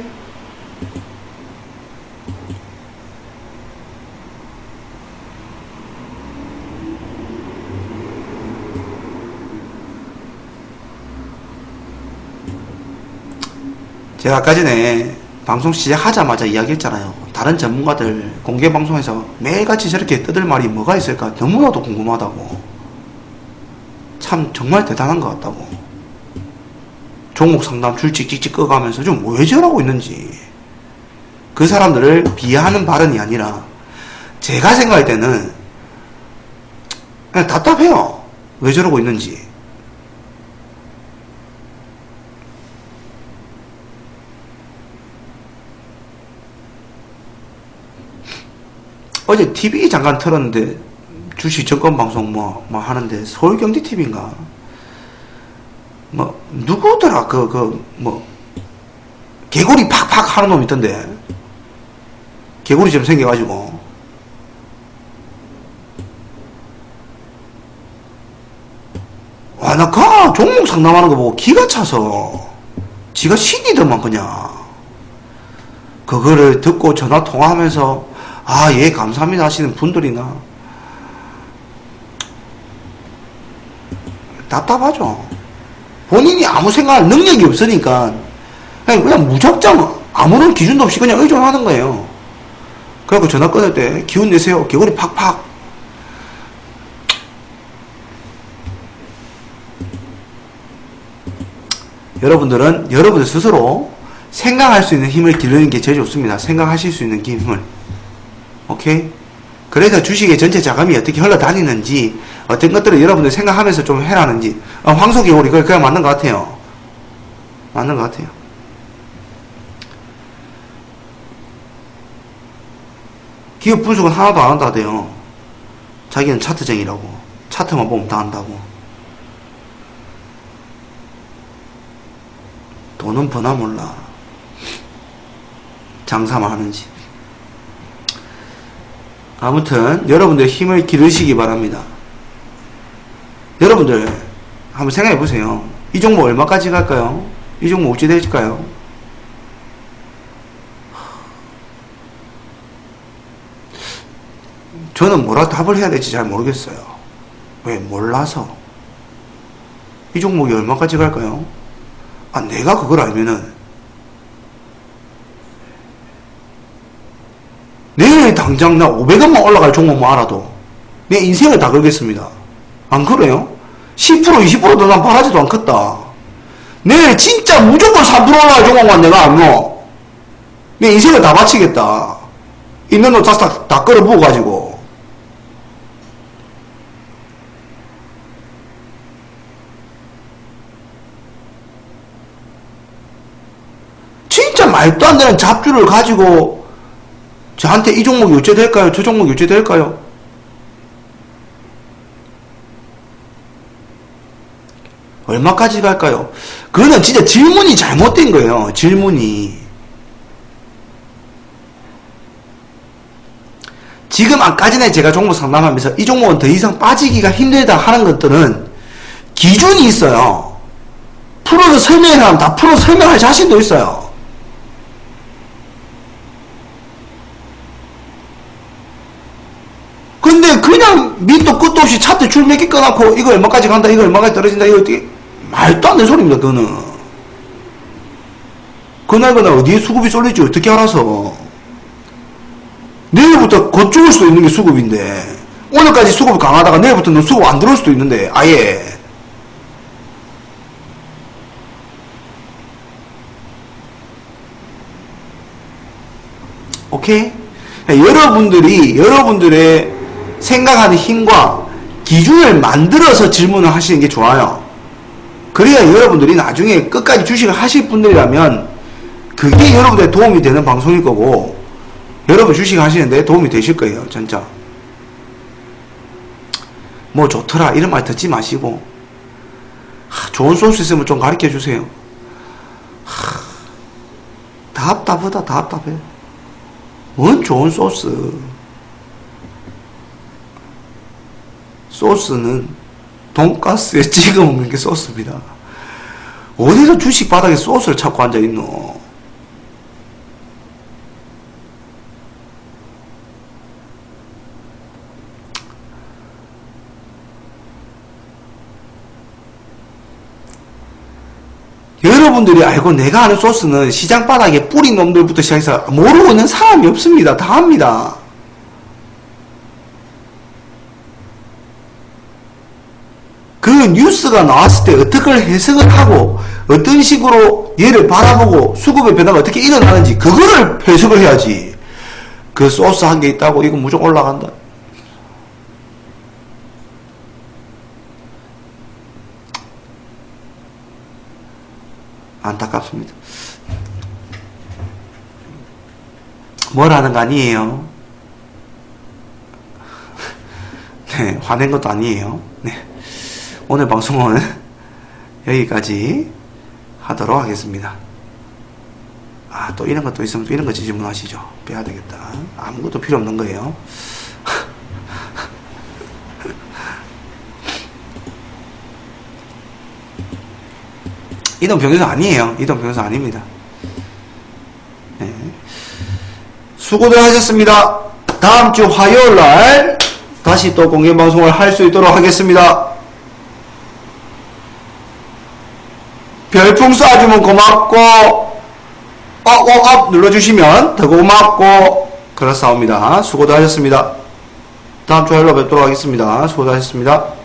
Speaker 1: 제가 아까 전에 방송 시작하자마자 이야기했잖아요. 다른 전문가들 공개 방송에서 매일같이 저렇게 떠들 말이 뭐가 있을까 너무나도 궁금하다고. 참 정말 대단한 것 같다고. 종목 상담 줄 찍찍찍 꺼가면서 좀 왜 저러고 있는지. 그 사람들을 비하하는 발언이 아니라 제가 생각할 때는 그냥 답답해요. 왜 저러고 있는지. 어제 TV 잠깐 틀었는데 주식 정권 방송 뭐 하는데 서울경제TV인가 뭐 누구더라 뭐 개구리 팍팍 하는 놈 있던데 개구리처럼 생겨가지고 와 나 그 종목 상담하는 거 보고 기가 차서 지가 신이더만 그냥 그거를 듣고 전화 통화하면서 아, 예, 감사합니다 하시는 분들이나 답답하죠. 본인이 아무 생각할 능력이 없으니까 그냥 무작정 아무런 기준도 없이 그냥 의존하는 거예요. 그래갖고 전화 끊을 때 기운 내세요. 개구리 팍팍. 여러분들은 여러분들 스스로 생각할 수 있는 힘을 기르는 게 제일 좋습니다. 생각하실 수 있는 힘을. 오케이? 그래서 주식의 전체 자금이 어떻게 흘러다니는지 어떤 것들을 여러분들 생각하면서 좀 해라는지 황소개구리 그냥 맞는 것 같아요. 맞는 것 같아요. 기업 분석은 하나도 안 한다대요. 자기는 차트쟁이라고. 차트만 보면 다 한다고. 돈은 버나 몰라. 장사만 하는지. 아무튼 여러분들 힘을 기르시기 바랍니다. 여러분들 한번 생각해 보세요. 이 종목 얼마까지 갈까요? 이 종목 어찌 될까요? 저는 뭐라 답을 해야 될지 잘 모르겠어요. 왜? 몰라서. 이 종목이 얼마까지 갈까요? 아, 내가 그걸 알면은 내일 당장 나 500원만 올라갈 종목만 알아도 내 인생을 다 걸겠습니다. 안 그래요? 10% 20%도 난 바라지도 않겠다. 내일 진짜 무조건 3% 올라갈 종목만 내가 알면 내 인생을 다 바치겠다. 있는 돈 다 끌어부어가지고. 진짜 말도 안 되는 잡주를 가지고 저한테 이 종목이 어째 될까요? 저 종목이 어째 될까요? 얼마까지 갈까요? 그거는 진짜 질문이 잘못된 거예요. 질문이. 지금 아까 전에 제가 종목 상담하면서 이 종목은 더 이상 빠지기가 힘들다 하는 것들은 기준이 있어요. 풀어서 설명하면 다 풀어서 설명할 자신도 있어요. 근데 그냥 밑도 끝도 없이 차트 줄 몇 개 꺼놓고 이거 얼마까지 간다, 이거 얼마까지 떨어진다, 이거 어떻게, 말도 안 되는 소리입니다, 그거는. 그날 어디에 수급이 쏠릴지 어떻게 알아서. 내일부터 거쪽을 수도 있는 게 수급인데, 오늘까지 수급이 강하다가 내일부터는 수급 안 들어올 수도 있는데, 아예. 오케이? 여러분들의 생각하는 힘과 기준을 만들어서 질문을 하시는 게 좋아요. 그래야 여러분들이 나중에 끝까지 주식을 하실 분들이라면 그게 여러분들의 도움이 되는 방송일 거고 여러분 주식 하시는데 도움이 되실 거예요. 진짜. 뭐 좋더라 이런 말 듣지 마시고 좋은 소스 있으면 좀 가르쳐 주세요. 답답하다 답답해. 뭔 좋은 소스. 소스는 돈가스에 찍어 먹는 게 소스입니다. 어디서 주식 바닥에 소스를 찾고 앉아있노? 여러분들이 알고 내가 아는 소스는 시장 바닥에 뿌린 놈들부터 시작해서 모르고 있는 사람이 없습니다. 다 합니다. 그 뉴스가 나왔을 때 어떻게 해석을 하고 어떤 식으로 얘를 바라보고 수급의 변화가 어떻게 일어나는지 그거를 해석을 해야지. 그 소스 한 개 있다고 이거 무조건 올라간다. 안타깝습니다. 뭐라는 거 아니에요. 네, 화낸 것도 아니에요. 네. 오늘 방송은 여기까지 하도록 하겠습니다. 아, 또 이런 것도 있으면 또 이런 거 질문하시죠. 빼야 되겠다. 아무것도 필요 없는 거예요. 이동 병에서 아니에요. 이동 병에서 아닙니다. 네. 수고들 하셨습니다. 다음 주 화요일날 다시 또 공개방송을 할 수 있도록 하겠습니다. 별풍 쏴주면 고맙고 업 눌러주시면 더 고맙고 그렇사옵니다. 수고들 하셨습니다. 다음 주 화요일날 뵙도록 하겠습니다. 수고들 하셨습니다.